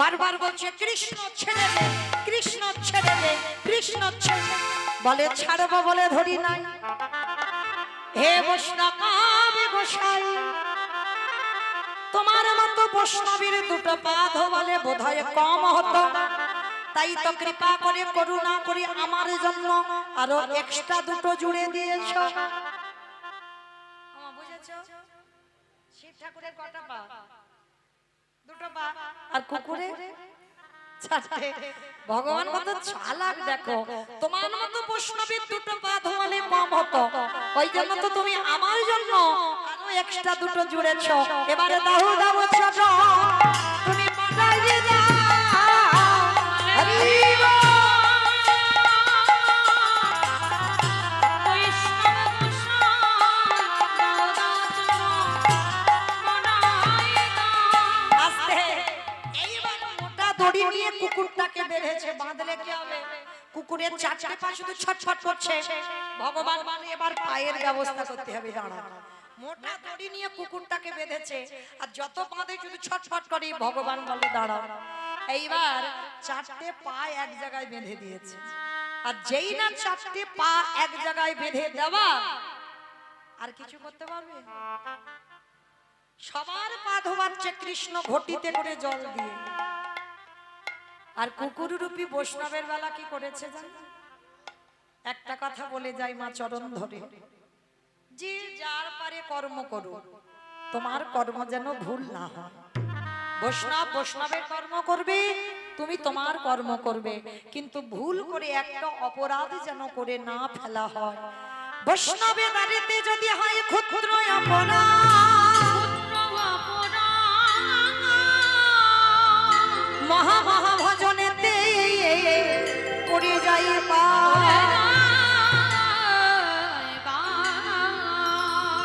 বারবার বলছে কৃষ্ণ ছেড়ে দে, কৃষ্ণ ছেড়ে দে, কৃষ্ণ ছেড়ে দে। বলে ছাড়বো বলে ধরি নাই। হে বৈষ্ণব গোসাই, তোমার মতো বৈষ্ণবীর দুটো পা ধোবালে বোধহয় কম হতো, তাই তো কৃপা করে করুণা করে আমার জন্য আরো এক্সট্রা দুটো জুড়ে দিয়েছো। বুঝেছো? শিব ঠাকুরের কটা পা? দুটো পা। আর কুকুরে চারটে। ভগবান কত চালাক দেখো, তোমার মতো বৈষ্ণবীর দুটো পা ধোয়ালে কম হতো, ওই জন্য তো তুমি আমার জন্য আরো এক্সট্রা দুটো জুড়েছো। এবারে দাও দাও ছোট, তুমি বাজাইয়ে দাও। হরি বল। কুকুরটাকে বেঁধেছে, বাঁধলে কি হবে? কুকুরের চারটে পা শুধু ছটফট করছে। ভগবান মানে এবার পায়ের ব্যবস্থা করতে হবে। দাঁড়া, মোটা দড়ি নিয়ে কুকুরটাকে বেঁধেছে, আর যত বাঁধে শুধু ছটফট করে। ভগবান বলে দাঁড়াও। এইবার চারটে পা এক জায়গায় বেঁধে দিয়েছে, আর যেই না চারটে পা এক জায়গায় বেঁধে দেওয়া, আর কিছু করতে পারবে? সবার পা ধোয়াচ্ছে কৃষ্ণ ঘটিতে করে জল দিয়ে। আর কুকুর রূপী বৈষ্ণবের বেলা কি করেছে জানো? একটা কথা বলে যাই মা চরণ ধরে, যে যার পারে কর্ম করো, তোমার কর্ম যেন ভুল না হয়। বৈষ্ণব বৈষ্ণবের কর্ম করবে, তুমি তোমার কর্ম করবে, কিন্তু ভুল করে একটা অপরাধ যেন করে না ফেলা হয়। বৈষ্ণবের বাড়িতে যদি হয় ক্ষুদ্র অপরাধ, মহা মহা ভজনেতে পড়ে যাই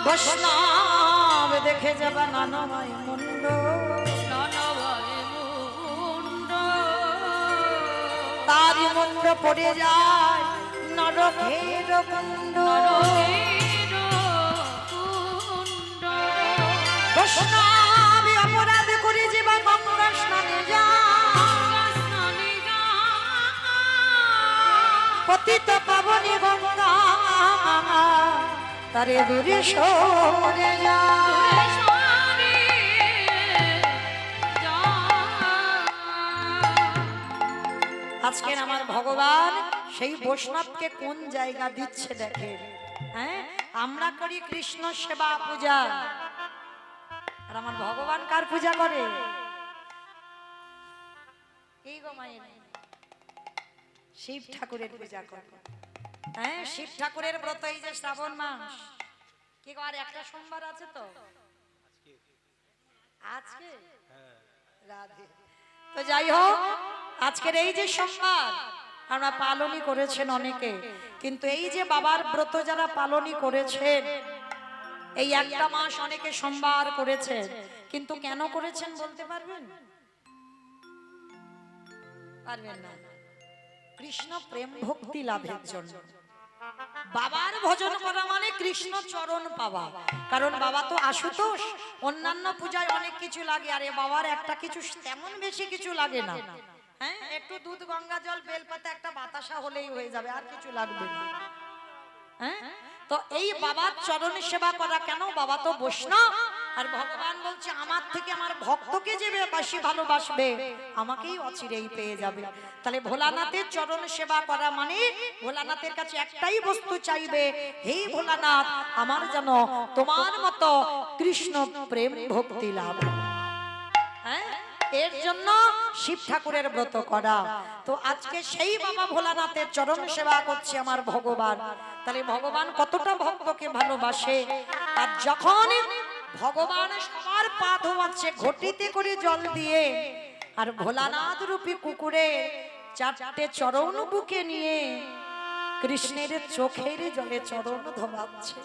বৈষ্ণব দেখে যাবা নানময় মুন্ড, তারি মুন্ড পড়ে যায় নরকের কুণ্ড নরকের কুণ্ড বৈষ্ণবী অপরাধ করে জীবা গঙ্গা স্নানে যায় স্নানে পতিত পাবনী গঙ্গা তারে দূরে সরে যায়। আজকের আমার ভগবান সেই বৈষ্ণবকে কোন জায়গা দিচ্ছে দেখেন। হ্যাঁ, আমরা করি কৃষ্ণ সেবা পূজা, আর আমার ভগবান কার পূজা করে? এই গো মায়ের শিব ঠাকুরের পূজা করে। হ্যাঁ, শিব ঠাকুরের ব্রত এই যে শ্রাবণ মাস, কি গো আর একটা সোমবার আছে তো আজকে, রাধে। তো যাই হোক, আজকের এই যে সোমবার আমরা পালনই করেছেন অনেকে, কিন্তু এই যে বাবার ব্রত যারা পালনই করেছেন, এই একটা মাস অনেকে সোমবার করেছেন, কিন্তু কেন করেছেন বলতে পারবেন? পারবেন না। কৃষ্ণ প্রেম ভক্তি লাভের জন্য। বাবার ভজন করা মানে কৃষ্ণ চরণ পাওয়া। কারণ বাবা তো আশুতোষ, অন্যান্য পূজায় অনেক কিছু লাগে, আর এ বাবার একটা কিছু তেমন বেশি কিছু লাগে না। হ্যাঁ, একটু দুধ, গঙ্গা জল, বেলপাতা, একটা বাতাসা হলেই হয়ে যাবে, আর কিছু লাগবে না। হ্যাঁ, তো এই বাবার চরণ সেবা করা কেন? বাবা তো বৈষ্ণব, আর ভগবান বলছে আমার থেকে আমার ভক্তকে যে বেশি ভালোবাসবে আমাকেই অচিরেই পেয়ে যাবে। তাহলে ভোলানাথের চরণ সেবা করা মানে ভোলানাথের কাছে একটাই বস্তু চাইবে, হে ভোলানাথ, আমার যেন তোমার মতো কৃষ্ণ প্রেম ভক্তি লাভ। হ্যাঁ, এর জন্য শিব ঠাকুরের ব্রত করা। তো আজকে সেই বাবা ভোলানাথের চরণ সেবা করছে আমার ভগবান। তাহলে ভগবান কতটা ভক্তকে ভালোবাসে। আর যখন ভগবান সবার পা ধোয়াচ্ছে ঘটিতে করে জল দিয়ে, আর ভোলানাথ রূপী কুকুরে চারটে চরণ বুকে নিয়ে কৃষ্ণের চোখের জলে চরণ ধোয়াচ্ছে,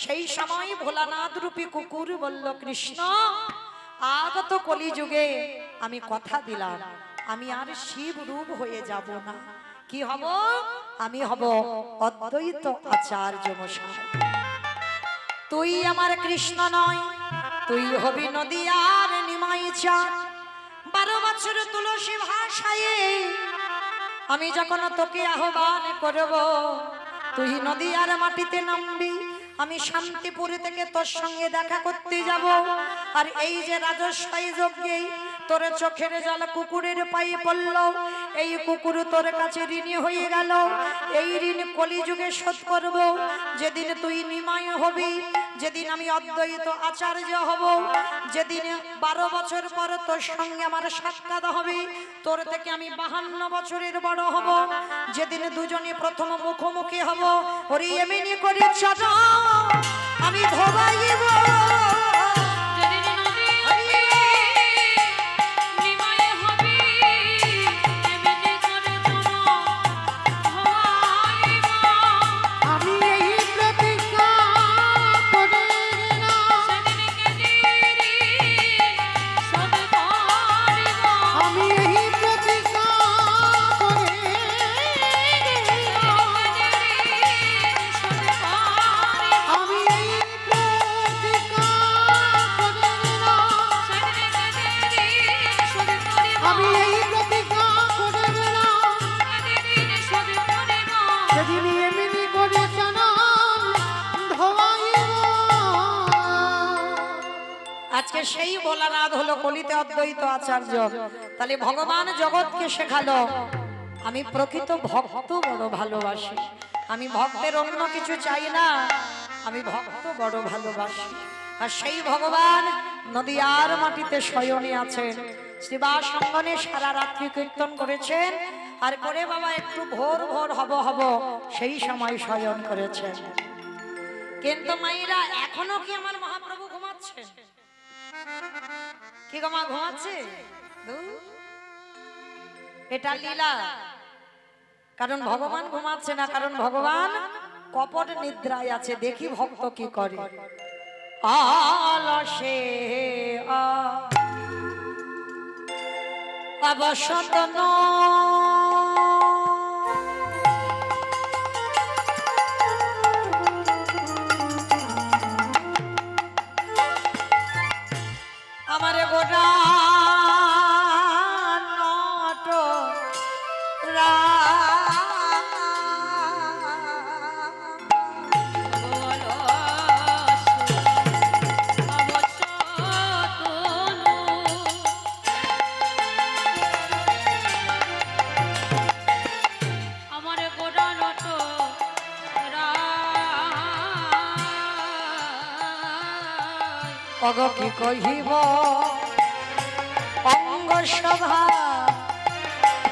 সেই সময় ভোলানাথ রূপী কুকুর বলল, কৃষ্ণ, আগত কলিযুগে আমি কথা দিলাম আমি আর শিব রূপ হয়ে যাব না। কি হব? আমি হব অদ্বৈত আচার্য মশাই। তুই আমার কৃষ্ণ নয়, তুই হবি নদিয়ার নিমাই চাঁদ। 12 বছর তুলসী ভাষায় আমি যখন তোকে আহ্বান করব, তুই নদিয়ার মাটিতে নামবি, আমি শান্তিপুর থেকে তোর সঙ্গে দেখা করতে যাব। আর এই যে রাজস্বাই যজ্ঞে তোর চোখের জল কুকুরের পায়ে পড়ল, এই কুকুর তোর কাছে ঋণী হয়ে গেল। এই ঋণ কলিযুগে শোধ করব। যেদিন তুই নিমাই হবি, যেদিন আমি অদ্বৈত আচার্য হব, যেদিন 12 বছর পর তোর সঙ্গে আমার সাক্ষাৎ হবে, তোর থেকে আমি 52 বছরের বড় হব, যেদিন দুজনে প্রথম মুখোমুখি হব, ওরে এমনি করে চলো আমি ধোবাইব। আজকে সেই ভোলানাথ হলো কলিতে অদ্বৈত আচার্য। তাহলে ভগবান জগৎকে শেখালো আমি প্রকৃত ভক্ত বড় ভালোবাসি, আমি ভক্তের অন্য কিছু চাই না, আমি ভক্ত বড় ভালোবাসি। আর সেই ভগবান নদিয়ার মাটিতে শয়নে আছেন। শ্রীবাস সঙ্গনে সারা রাত্রি কীর্তন করেছেন, আর করে বাবা একটু ভোর ভোর হব সেই সময় শয়ন করেছেন। কিন্তু মায়েরা এখনো কি আমার মহাপ্রভু ঘুমাচ্ছেন? কি গো মা, ঘুমাচ্ছে? এটা লীলা। কারণ ভগবান ঘুমাচ্ছে না, কারণ ভগবান কপট নিদ্রায় আছে। দেখি ভক্ত কি করে। আলসে অবসত অগ কি কহিব অঙ্গ সভা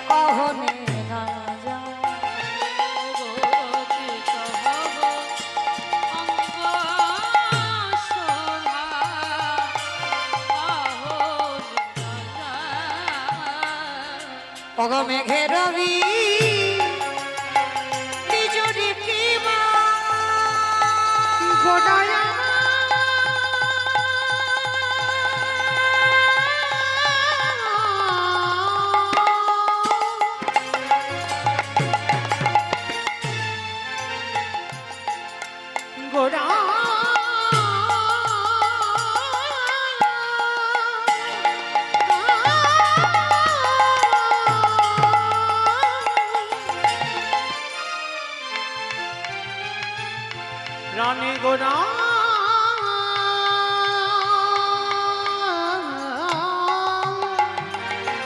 কহনে না যায়। অগ মেঘের রবি বিজুরি কি মা গোটায় রানী গোরা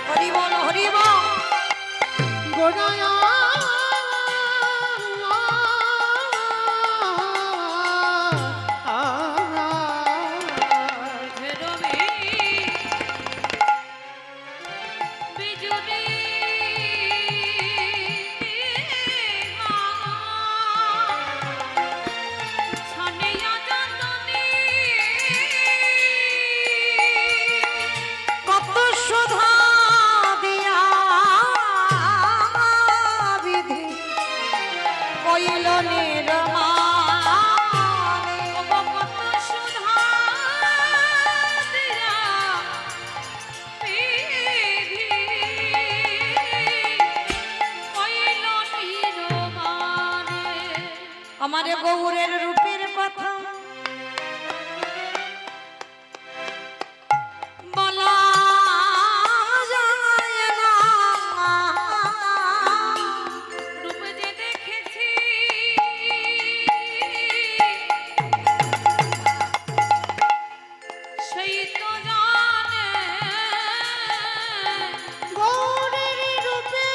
হরি বল হরি বল গোরায় কত সুধা দিয়া বিধি কইল নির্মাণে। আমারে গৌরের রূপের কথা বলা যায় না। রূপে যে দেখেছি সেই তো জানে গৌরের রূপে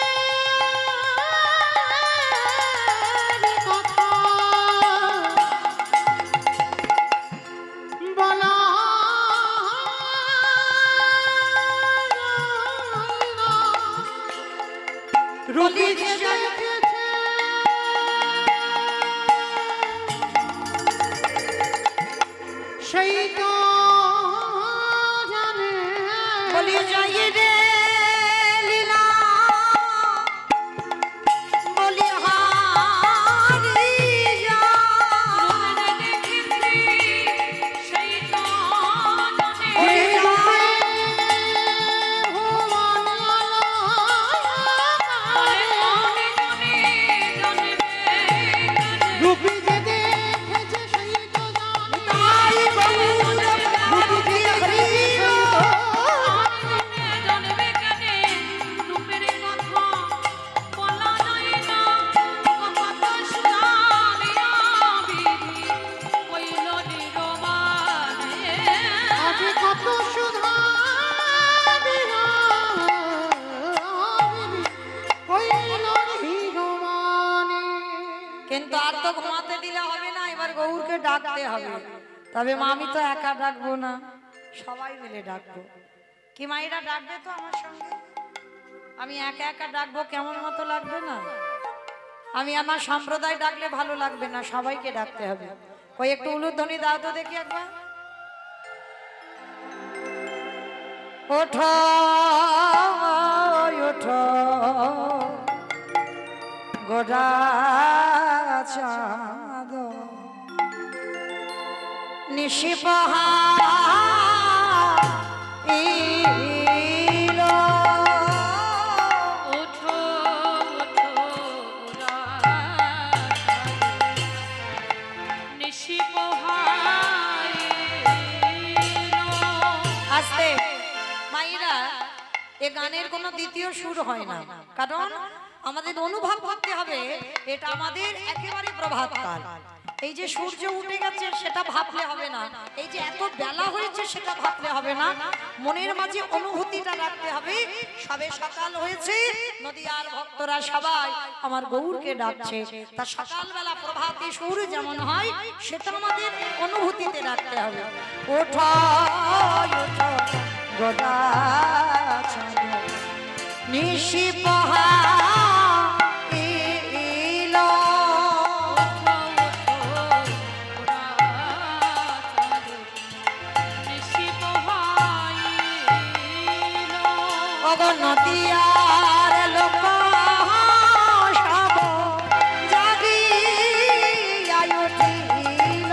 কথা বলা রূপে যে দেখেছে সেই তো জানে বলি যাই রে লীলা বলি হারি যা। সেই তো জানে ওরে রূপে রূপে যে দেখেছে সেই তো জানে তাই গৌর রূপে হরিব জানবে কেনে রূপের কথা বলা যায় না কত সুধারিয়া বিধি কইল নিরমানে আগে কত সুধা কইল হিরমানে। কিন্তু আর তো ঘুমাতে দিলে হবে না, এবার গৌরকে ডাকতে হবে। তবে মা আমি তো একা ডাকবো না, সবাই মিলে ডাকবো। কি মাইরা ডাকবে তো আমার সঙ্গে? আমি একা একা ডাকবো কেমন মতো লাগবে না? আমি আমার সম্প্রদায় ডাকলে ভালো লাগবে না, সবাইকে ডাকতে হবে। কই একটু উলুধ্বনি দাও তো দেখি একবার। ওঠো ওঠো গোরা চাঁদ নিশিপহাইল। ওঠো ওঠো নিশি পোহাইল আস্তে মাইরা, এ গানের কোনো দ্বিতীয় সুর সুর হয় না, কারণ আমাদের অনুভব করতে হবে এটা আমাদের একেবারে প্রভাতকাল। এই যে সূর্য উঠে গেছে সেটা ভাবলে হবে না, এই যে এত বেলা হয়েছে সেটা ভাবলে হবে না, মনের মাঝে অনুভূতিটা রাখতে হবে সবে সকাল হয়েছে, নদিয়ার ভক্তরা সবাই আমার গৌরকে ডাকছে। তা সকালবেলা প্রভাতী সুর যেমন হয় সেটা আমাদের অনুভূতিতে রাখতে হবে। ওঠো ওঠো গোদা নিশি পহা নদিয়ার লোক সব জাগিয়া উঠিল।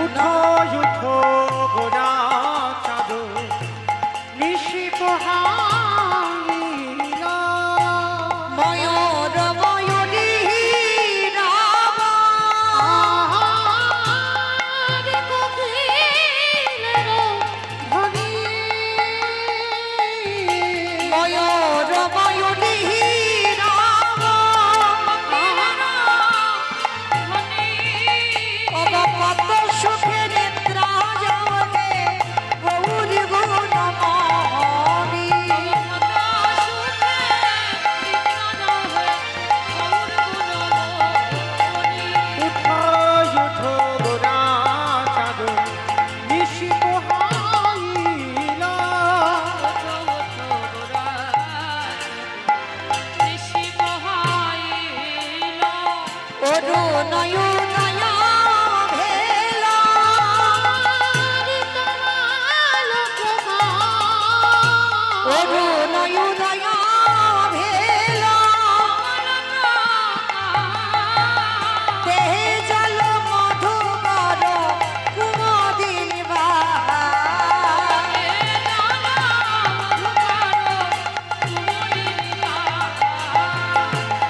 উঠো উঠো গোরা চাঁদ নিশি পোহাইল। ময়ূর ময়ূরী রাম আহার কোকিলের ধ্বনি। ময়ূর ময়ূরী রাম কত সুখে নিদ্রা যাবে গৌরী গুণমণি। উঠো উঠো গোরা চাঁদ নিশি পোহাইল। অরুণয় ভেল অরুণয় ভেল দেহে জল মধুকর কুমদিনী বা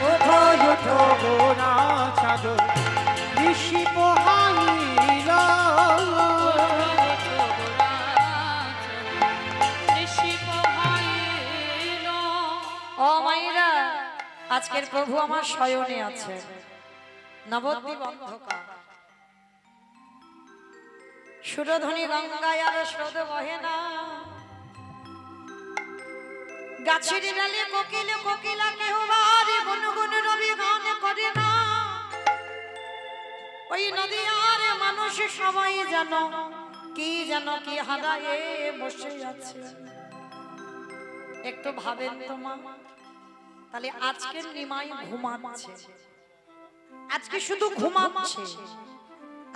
ওঠো ওঠো গোরা চাঁদ নিশি পোহাইল। ও মাইরা, আজকের প্রভু আমার শয়নে আছে, নবদ্বীপ অন্ধকার, সুরধ্বনি গঙ্গায় আর স্রোত বহে না, গাছের ডালে কোকিল কোকিলা কেহ বারে গুনগুন রবি গান করে না। ওই নদীয়ার মানুষ সবাই যেন কি হারায়ে বসে আছে। একটু ভাবেন তো মা, তাহলে আজকের নিমাই ঘুমাচ্ছে, আজকে শুধু ঘুমাচ্ছে,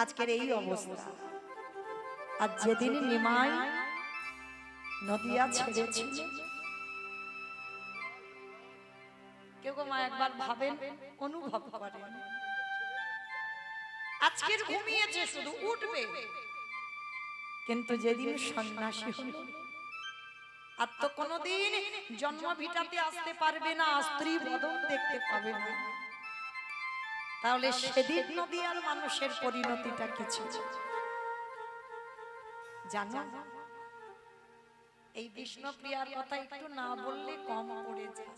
আজকের এই অবস্থা। আর যেদিন নিমাই নদিয়া ছেড়েছে, কেউ মা একবার ভাবেন, অনুভব করেন, আজকের ঘুমিয়েছে শুধু, উঠবে, কিন্তু যেদিন সন্ন্যাসী হল আর তো কোনোদিন জন্ম ভিটাতে আসতে পারবে না, স্ত্রী বদন দেখতে পাবে না, তাহলে সেদিন নদিয়ার মানুষের পরিণতিটা কিছু জানো? এই বিষ্ণুপ্রিয়ার কথা একটু না বললে কম পড়ে যায়।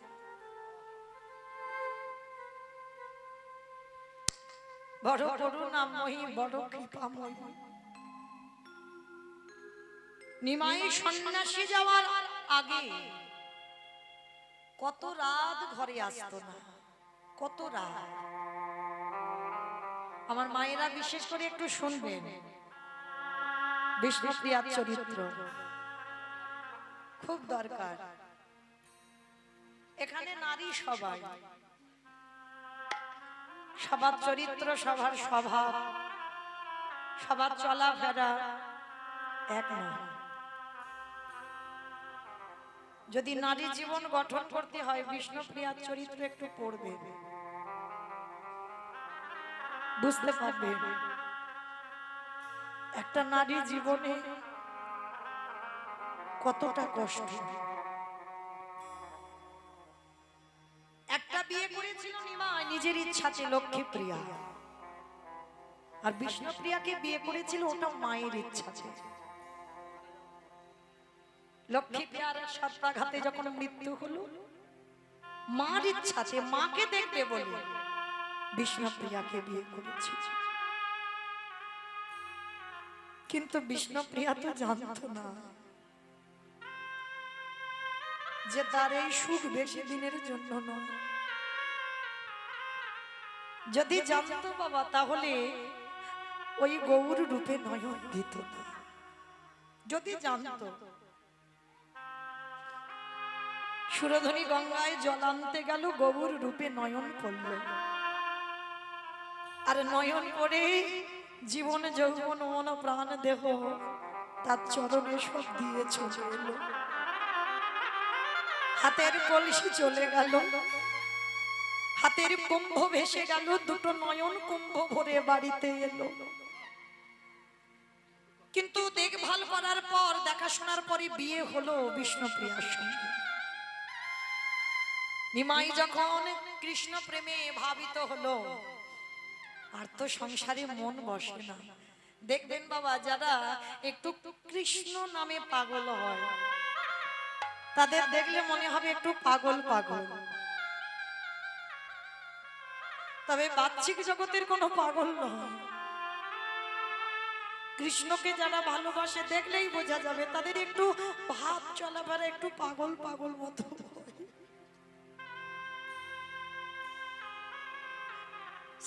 বড় করুণাময়ী, বড় কৃপাময়ী, নিমাই সন্ন্যাসী যাওয়ার আগে কত রাত ঘরে আসতো না, কত রাত। আমার মায়েরা বিশেষ করে একটু শুনবেন, বিষ্ণুপ্রিয়ার চরিত্র খুব দরকার। এখানে নারী সবাই, সবার চরিত্র, সবার স্বভাব, সবার চলাফেরা এক নয়। যদি নারী জীবন গঠন করতে হয়, বিষ্ণুপ্রিয়ার চরিত্র একটু পড়বে, বুঝতে পারবে একটা নারী জীবনে কতটা কষ্ট। একটা বিয়ে করেছিল নিমাই নিজের ইচ্ছাতে লক্ষ্মীপ্রিয়া, আর বিষ্ণুপ্রিয়াকে বিয়ে করেছিল ওটা মায়ের ইচ্ছাতে। লক্ষ্মীপ্রিয়ার সর্পাঘাতে যখন মৃত্যু হলো, মার ইচ্ছাতে মাকে দেখবে বলে বিষ্ণুপ্রিয়াকে বিয়ে করেছিল। কিন্তু বিষ্ণুপ্রিয়া তো জানতো না যে তার এই সুখ বেশি দিনের জন্য নয়। যদি জানতো বাবা, তাহলে ওই গৌর রূপে নয়ন দিত না। যদি জানতো, সুরধনী গঙ্গায় জল আনতে গেল, গৌর রূপে নয়ন পড়ল, আর নয়ন পড়ে জীবন যৌবন মন প্রাণ দেহ তার চরণে সব দিয়ে চলে এলো। হাতের কলসি চলে গেল, হাতের কুম্ভ ভেসে গেল, দুটো নয়ন কুম্ভ ভরে বাড়িতে এলো। কিন্তু দেখভাল করার পর, দেখাশোনার পরে বিয়ে হলো বিষ্ণুপ্রিয়ার সঙ্গে। নিমাই যখন কৃষ্ণ প্রেমে ভাবিত হলো, আর তো সংসারে মন বসে না। দেখবেন বাবা, যারা একটু কৃষ্ণ নামে পাগল হয়, তাদের দেখলে মনে হবে একটু পাগল পাগল। তবে বাহ্যিক জগতের কোনো পাগল নয়। কৃষ্ণকে যারা ভালোবাসে, দেখলেই বোঝা যাবে তাদের একটু ভাব চলাফেরা একটু পাগল পাগল মতো।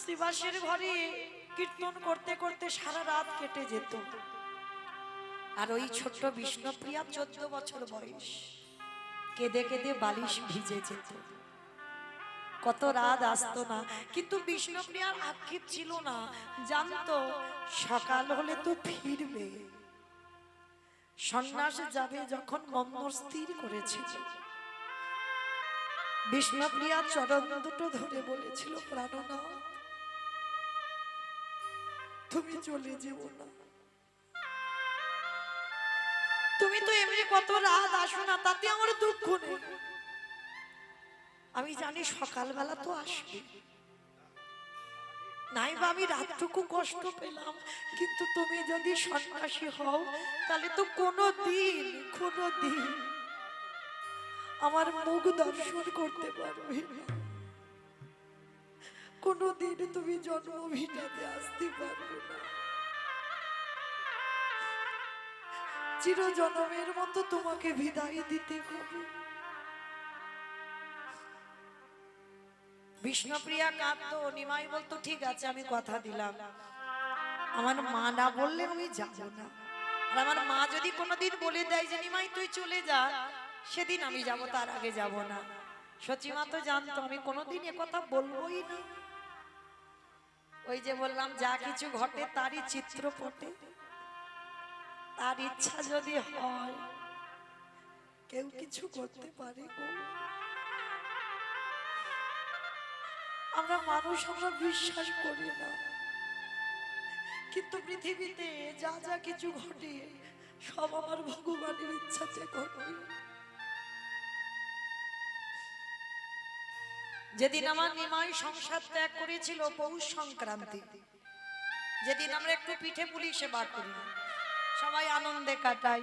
শ্রীবাসের ঘরে কীর্তন করতে করতে সারা রাত কেটে যেত, আর ওই ছোট্ট বিষ্ণুপ্রিয়া 14 বছর বয়স, কেঁদে কেঁদে বালিশ ভিজে যেত। কত রাত আসতো না, কিন্তু বিষ্ণুপ্রিয়ার আক্ষেপ ছিল না। জানতো সকাল হলে তো ফিরবে, সন্ন্যাস যাবে যখন মন স্থির করেছিল। বিষ্ণুপ্রিয়া চরণ দুটো ধরে বলেছিল, প্রাণনাথ তুমি চলে যেও না, তুমি তো এমনি কত রাত আসো না, তাতে আমার দুঃখ নেই। আমি জানি সকালবেলা তো আসবে, নাই বা আমি রাতটুকু কষ্ট পেলাম, কিন্তু তুমি যদি সন্ন্যাসী হও, তাহলে তো কোনোদিন আমার মুখ দর্শন করতে পারবে না, কোনোদিন তুমি জন্মভিটাতে আসতে পারবে না, চিরজন্মের মতো তোমাকে বিদায় দিতে হবে। বিষ্ণুপ্রিয়া কাঁদতো, নিমাই বলতো ঠিক আছে আমি কথা দিলাম, আমার মা না বললে আমি যাব না, আর আমার মা যদি কোনোদিন বলে দেয় যে নিমাই তুই চলে যা, সেদিন আমি যাব, তার আগে যাব না। সচিমা তো জানতো আমি কোনোদিন এ কথা বলবোই না। ওই যে বললাম, যা কিছু ঘটে তারই চিত্রপটে, তার ইচ্ছা যদি হয় কেউ কিছু করতে পারে গো। আমরা মানুষ, আমরা বিশ্বাস করি না, কিন্তু পৃথিবীতে যা যা কিছু ঘটে সব আমার ভগবানের ইচ্ছাতে ঘটে। যেদিন আমার নিমাই সংসার ত্যাগ করেছিল পৌষ সংক্রান্তি, যেদিন আমরা একটু পিঠে পুলি সেবা করি, সবাই আনন্দে কাটাই,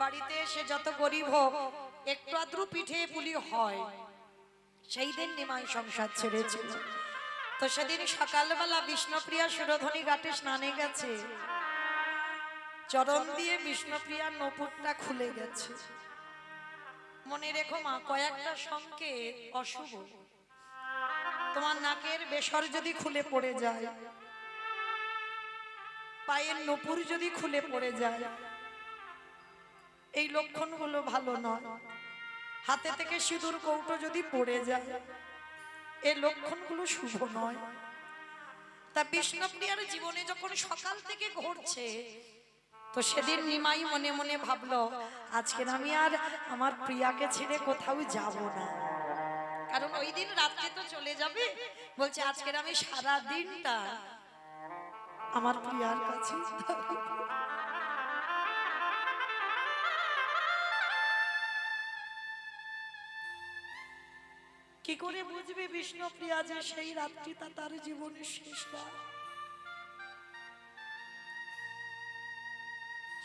বাড়িতে এসে যত গরিব হোক একটু আদ্রু পিঠে পুলি হয়, সেই দিন নিমাই সংসার ছেড়েছিল। তো সেদিন সকালবেলা বিষ্ণুপ্রিয়া সুরধনী ঘাটে স্নানে গেছে, চরণ দিয়ে বিষ্ণুপ্রিয়ার নপুরটা খুলে গেছে। মনে রেখো মা, কয়েকটা সংকেত অশুভ। তোমার নাকের বেসর যদি খুলে পড়ে যায়, পায়ের নপুর যদি খুলে পড়ে যায়, এই লক্ষণগুলো ভালো নয়। হাতে থেকে সিঁদুর কৌটো যদি পড়ে যায়, এই লক্ষণগুলো শুভ নয়। তা বিষ্ণুপ্রিয়ার জীবনে যখন সকাল থেকে ঘটছে, তো সেদিন নিমাই মনে মনে ভাবলো, আজকে আমি আর আমার প্রিয়াকে ছেড়ে কোথাও যাব না, কারণ ওই দিন রাত্রে তো চলে যাবে। বলছে আজকের আমি সারা দিনটা আমার প্রিয়ার কাছে থাকবো। কি করে বুঝবে বিষ্ণুপ্রিয়া যে সেই রাত্রিটা তার জীবনের শেষ রাত?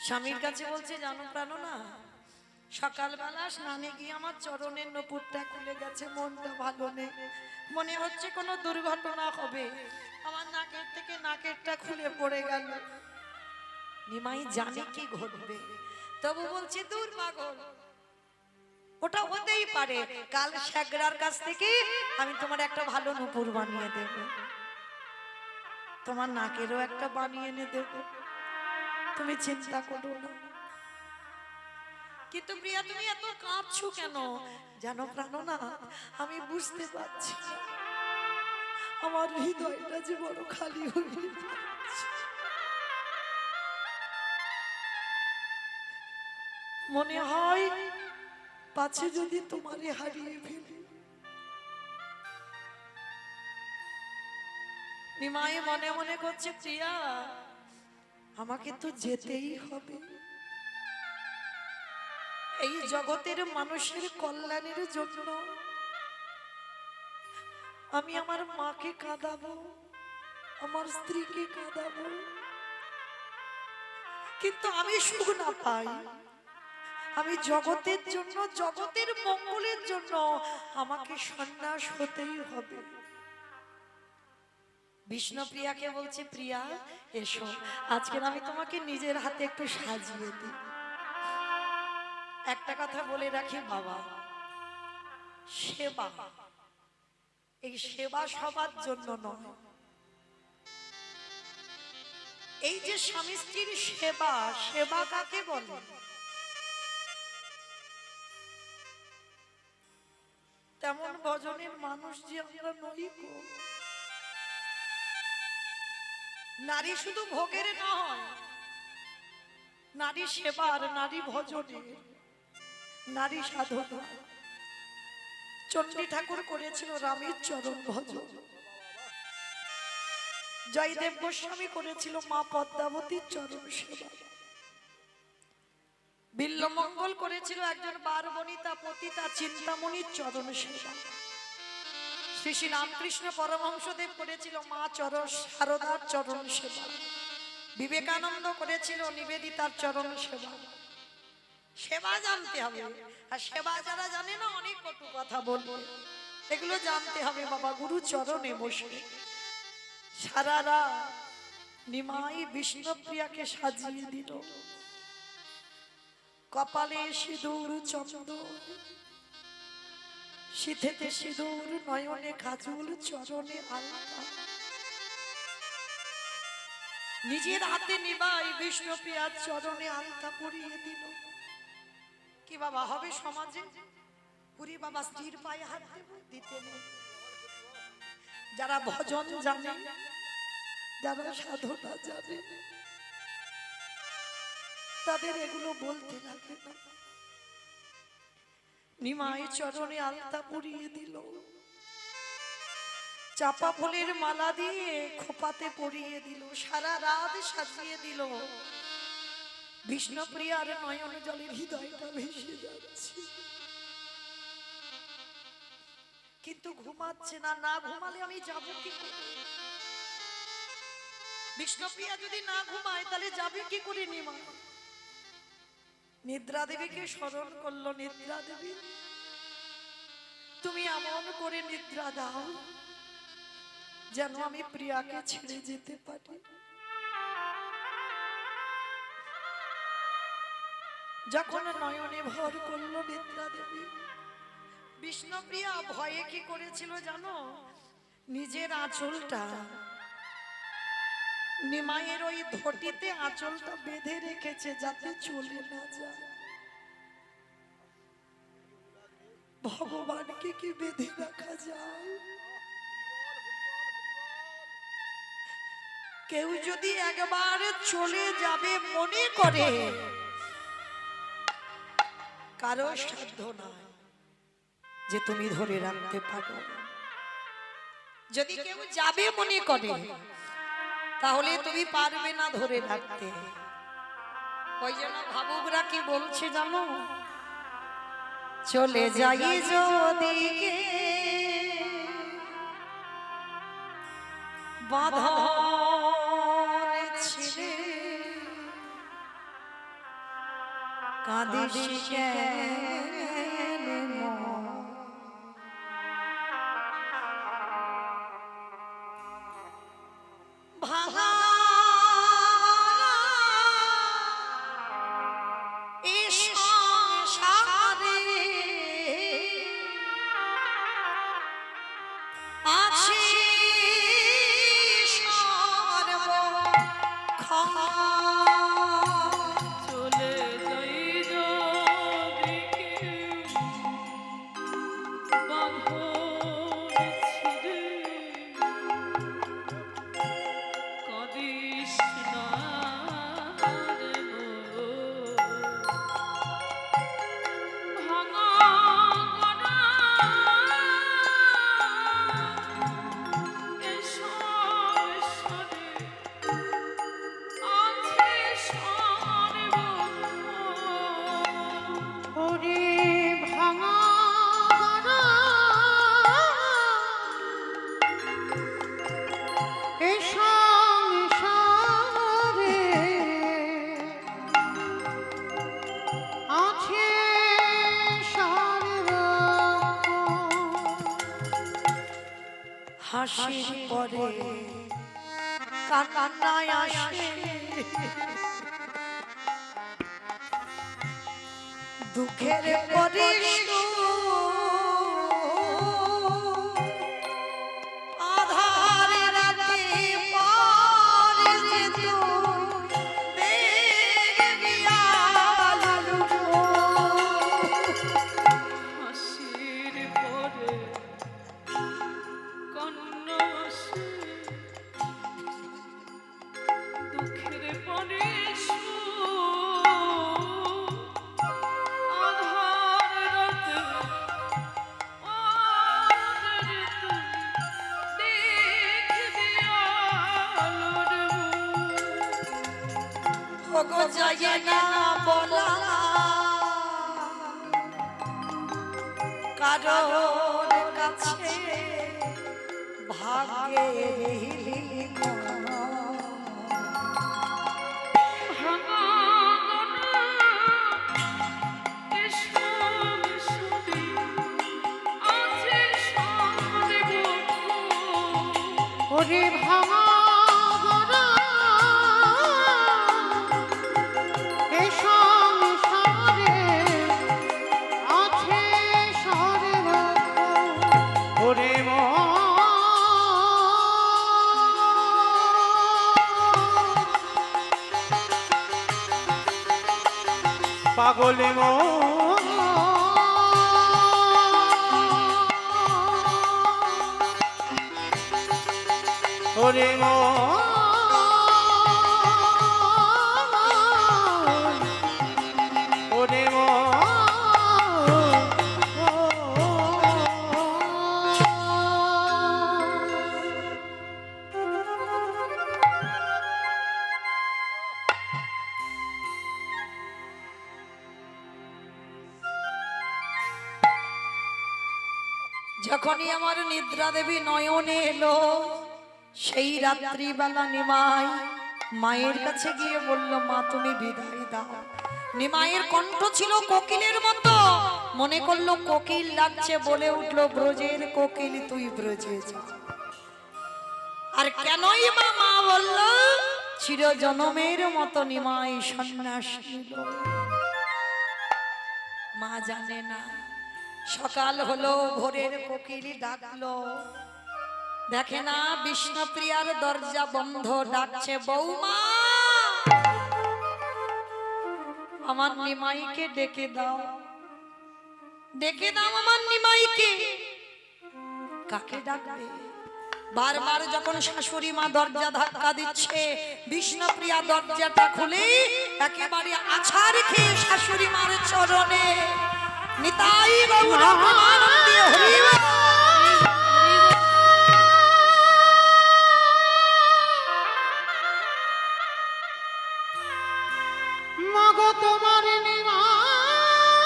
স্বামীর কাছে বলছে, জানো প্রাণো না, সকালবেলা স্নানে গিয়ে আমার চরণের নপুরটা খুলে গেছে, মনটা ভালো নেই, মনে হচ্ছে কোনো দুর্ঘটনা হবে, আমার নাকের থেকে নাকেরটা খুলে পড়ে গেল। নিমাই জানে কি ঘটবে, তবু বলছে দূর পাগল, ওটা হতেই পারে, কাল শেখরার কাছ থেকে আমি তোমার একটা ভালো নূপুর বানিয়ে দেব, তোমার নাকেরও একটা বানিয়ে এনে দেব, তুমি চিন্তা করো না। কিন্তু প্রিয়া তুমি এত কাঁদছো কেন? জানো প্রাণ না, আমি বুঝতে পারছি আমার হৃদয়টা যে বড় খালি হয়ে যাচ্ছে। মনে হয় পাছে যদি তোমারে হারিয়ে ফেলি। নিমাই মনে মনে করছে, প্রিয়া আমাকে তো যেতেই হবে, এই জগতের মানুষের কল্যাণের জন্য আমি আমার মাকে কাঁদাবো, আমার স্ত্রীকে কাঁদাবো, কিন্তু আমি সুখ না পাই, আমি জগতের জন্য, জগতের মঙ্গলের জন্য আমাকে সন্ন্যাস হতেই হবে। বিষ্ণুপ্রিয়াকে বলছে, প্রিয়া এসো, আজকে আমি তোমাকে নিজের হাতে একটু সাজিয়ে দিই। একটা কথা বলে রাখি বাবা, সেবা, এই সেবা সবার জন্য নয়। এই যে স্বামী স্ত্রীর সেবা, সেবা কাকে বলে? তেমন ভজনের মানুষ যে আমরা নই গো। নারী শুধু ভোগের নয়, নারী সেবার, নারী ভজনের, নারী সাধনা। চণ্ডী ঠাকুর করেছিল রামের চরণ ভজন, জয়দেব গোস্বামী করেছিল মা পদ্মাবতীর চরণ সেবা, বিল্লমঙ্গল করেছিল একজন বারবনিতা পতিতা চিন্তামণির চরণ সেবা, শ্রী শ্রী রামকৃষ্ণ পরমহংসদেব করেছিল মা চরণ শারদার চরণ সেবা, বিবেকানন্দ করেছিল নিবেদিতার চরণ সেবা। সেবা জানতে হবে, আর সেবা যারা জানে না অনেক কটু কথা বলবে, এগুলো জানতে হবে বাবা। গুরু চরণে বসে সারা রাত নিমাই বিষ্ণুপ্রিয়াকে সাজিয়ে দিল, কপালে সিঁদুর চন্দন, সিঁথিতে সিঁদুর, নয়নে কাজল, চরণে আলতা। নিজের হাতে নিমাই বিষ্ণুপ্রিয়ার চরণে আলতা পরিয়ে দিল। কি বাবা হবে সমাজে? পুরী বাবা স্ত্রীর পায়ে হাত দিতে নেই। যারা ভজন জানে, যারা সাধনা জানে, তাদের এগুলো বলতে লাগে না। নিমাই চরণে আলতা পরিয়ে দিল, চাপা ফুলের মালা দিয়ে খোপাতে পরিয়ে দিল, সারা রাত সাজিয়ে দিল। বিষ্ণুপ্রিয়ার নয়ন জলের হৃদয়টা ভেসে যাচ্ছে, কিন্তু ঘুমাচ্ছে না। না ঘুমালে আমি যাবো কি করে? বিষ্ণুপ্রিয়া যদি না ঘুমায় তাহলে যাবে কি করে নিমা? নিদ্রা দেবীকে স্মরণ করলো, নিদ্রা দেবী তুমি এমন করে নিদ্রা দাও যেন আমি প্রিয়াকে ছেড়ে যেতে পারি। যখন নয়নে ভর করলো নিদ্রা দেবী, বিষ্ণুপ্রিয়া ভয়ে কি করেছিল জানো? নিজের আঁচলটা নিমাইয়ের ওই ধটিতে আঁচলটা বেঁধে রেখেছে যাতে চলে না যায়। ভগবানকে কি বেঁধে রাখা যায়? কেউ যদি একবার চলে যাবে মনে করে, কারো সাধ্য নয় যে তুমি ধরে রাখতে পারো। যদি কেউ যাবে মনে করে তাহলে তুমি পারবে না ধরে রাখতে। ওই জন্য ভাবুকরা কি বলছে জানো? চলে যাই যদি বাঁধন ছিঁড়ে কাঁদিস কেন মন? ভাঙা এই সংসারে আছে সর্বক্ষণ। চলে যাই যদি বাঁধন ছিঁড়ে কাঁদিস না রে মন। ভাঙা গড়া এ সংসারে আছে সর্বক্ষণ। ওরে ভাঙা গড়া এই সংসারে আছে সর্বক্ষণ। হাসির পরে কান্নায় আসে দুঃখের পরে আধার রাতে পারে যে তুই দেখবি আলো। হাসির পরে কান্না আসে দুঃখের পরে আধার রাতে পারে তুই দেখবি আলোর মুখ। ওগো যায় না বলা কারোর কাছে ভাগ্যের ভাঙা গড়া এ সংসারে আছে সর্বক্ষণ। ওরে ভাঙা গড়া এই সংসারে আছে সর্বক্ষণ। ওরে পাগলে ওরে ওরে যখনই আমার নিদ্রা দেবী নয়নে এলো সেই রাত্রিবেলা নিমাই মায়ের কাছে গিয়ে বলল, মা তুমি বিদায় দাও। নিমাইয়ের কণ্ঠ ছিল কোকিলের মতো, মনে করলো কোকিল ডাকছে, বলে উঠলো, ব্রজের কোকিল তুই ব্রজে যা। আর কেনই বা মা বলল, চির জনমের মতো নিমাই সন্ন্যাস নিল। মা জানে না সকাল হলো, ভোরের কোকিল ডাকলো, দেখে না বিষ্ণুপ্রিয়ার দরজা বন্ধ, ডাকছে, বৌমা আমার নিমাইকে ডেকে দাও, ডেকে দাও আমার নিমাইকে। কাকে ডাকবে? বারবার যখন শাশুড়ি মা দরজা ধাক্কা দিচ্ছে, বিষ্ণুপ্রিয়া দরজাটা খুলে একেবারে আছাড় খেয়ে শাশুড়ি মার চরণে নিতাই গৌর প্রেমানন্দে হরি বল। মাগো তোমার নিমাই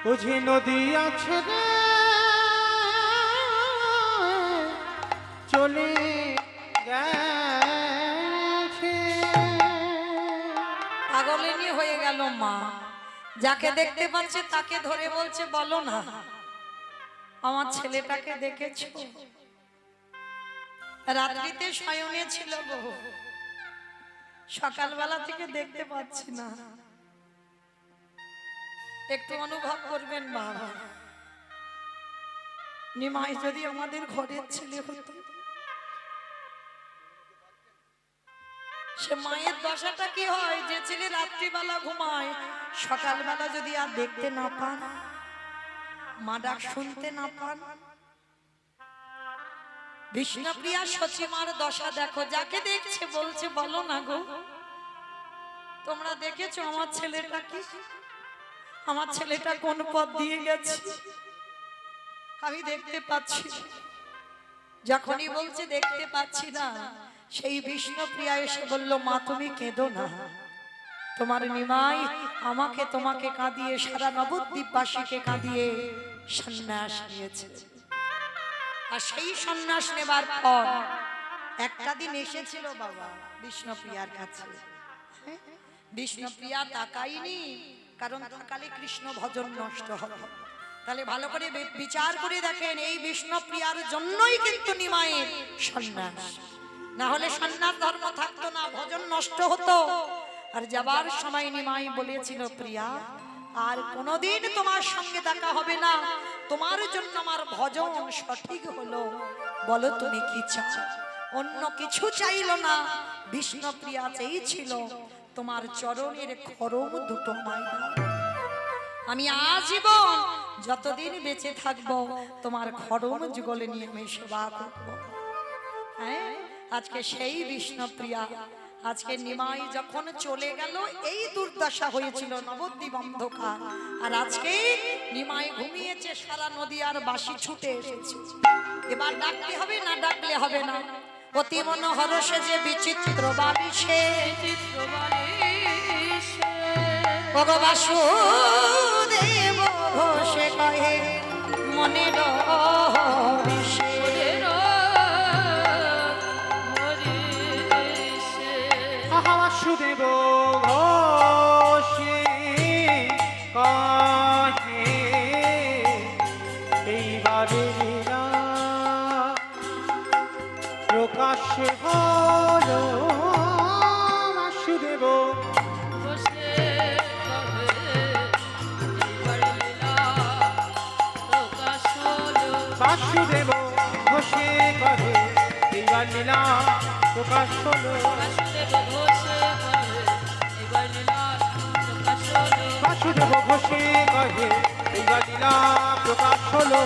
বুঝি নদী আছে রে চলে গেছে। পাগলিনী হয়ে গেল মা, যাকে দেখতে পাচ্ছে তাকে ধরে বলছে বলো না আমার ছেলেটাকে দেখেছো? রাত্রিতে শয়নে ছিল গো, সকালবেলা থেকে দেখতে পাচ্ছি না। একটু অনুভব করবেন বাবা, নিমাই যদি আমাদের ঘরের ছেলে হতো, সে মায়ের দশাটা কি হয়? যে ছেলে রাত্রিবেলা ঘুমায়, সকালবেলা যদি আর দেখতে না পান, মা ডাক শুনতে না পান। বিষ্ণুপ্রিয়া সচিমার দশা দেখো, যাকে দেখছে বলছে বলো না গো তোমরা দেখেছো আমার ছেলেটা কি? আমার ছেলেটা কোন পথ দিয়ে গেছে আমি দেখতে পাচ্ছি। যখনই বলছে দেখতে পাচ্ছি না, সেই বিষ্ণুপ্রিয়া এসে বলল মা তুমি কেঁদো না, তোমার নিমাই আমাকে তোমাকে কাঁদিয়ে সারা নবদ্বীপবাসীকে কাঁদিয়ে সন্ন্যাস নিয়েছে। আর সেই সন্ন্যাস নেবার পর একটা দিন এসেছিল বাবা বিষ্ণুপ্রিয়ার কাছে। বিষ্ণুপ্রিয়া তাকাইনি, কারণ তাকালে কৃষ্ণ ভজন নষ্ট হবে। তাহলে ভালো করে বিচার করে দেখেন, এই বিষ্ণুপ্রিয়ার জন্যই কিন্তু নিমাইয়ের সন্ন্যাস, না হলে সন্ন্যাস ধর্ম থাকতো না, ভজন নষ্ট হতো। আর যাবার সময় নিমাই বলেছিল প্রিয়া আর কোনোদিন তোমার সঙ্গে দেখা হবে না, তোমার জন্য আমার ভজন সঠিক হলো, বলো তুমি কি চাও? অন্য কিছু চাইলো না, বিষ্ণুপ্রিয়া চেয়েছিল তোমার চরণের খড়ম দুটো মাই দাও, আমি আজীবন যতদিন বেঁচে থাকবো তোমার খড়ম যুগলে নিয়ে আমি সেবা করব। হ্যাঁ, আজকে সেই বিষ্ণুপ্রিয়া, আজকে নিমাই যখন চলে গেল এই দুর্দশা হয়েছিল, নবদ্বীপ অন্ধকার, আর আজকে নিমাই ঘুমিয়েছে, সারা নদী আর বাসি ছুটে এসেছে। এবার ডাকতে হবে না ডাকলে হবে না, অতি মনোহর সে যে বিচিত্র বালিশে বাসুদেব ঘোষে কহে মনের হরিষে। বাসুদেব ঘোষে কহে এইবারে লীলা প্রকাশ হলো। বাসুদেব বাসুদেব ঘোষে কহে এইবার লীলা প্রকাশ হলো। বাসুদেব ঘোষে কহে এইবার লীলা প্রকাশ হলো।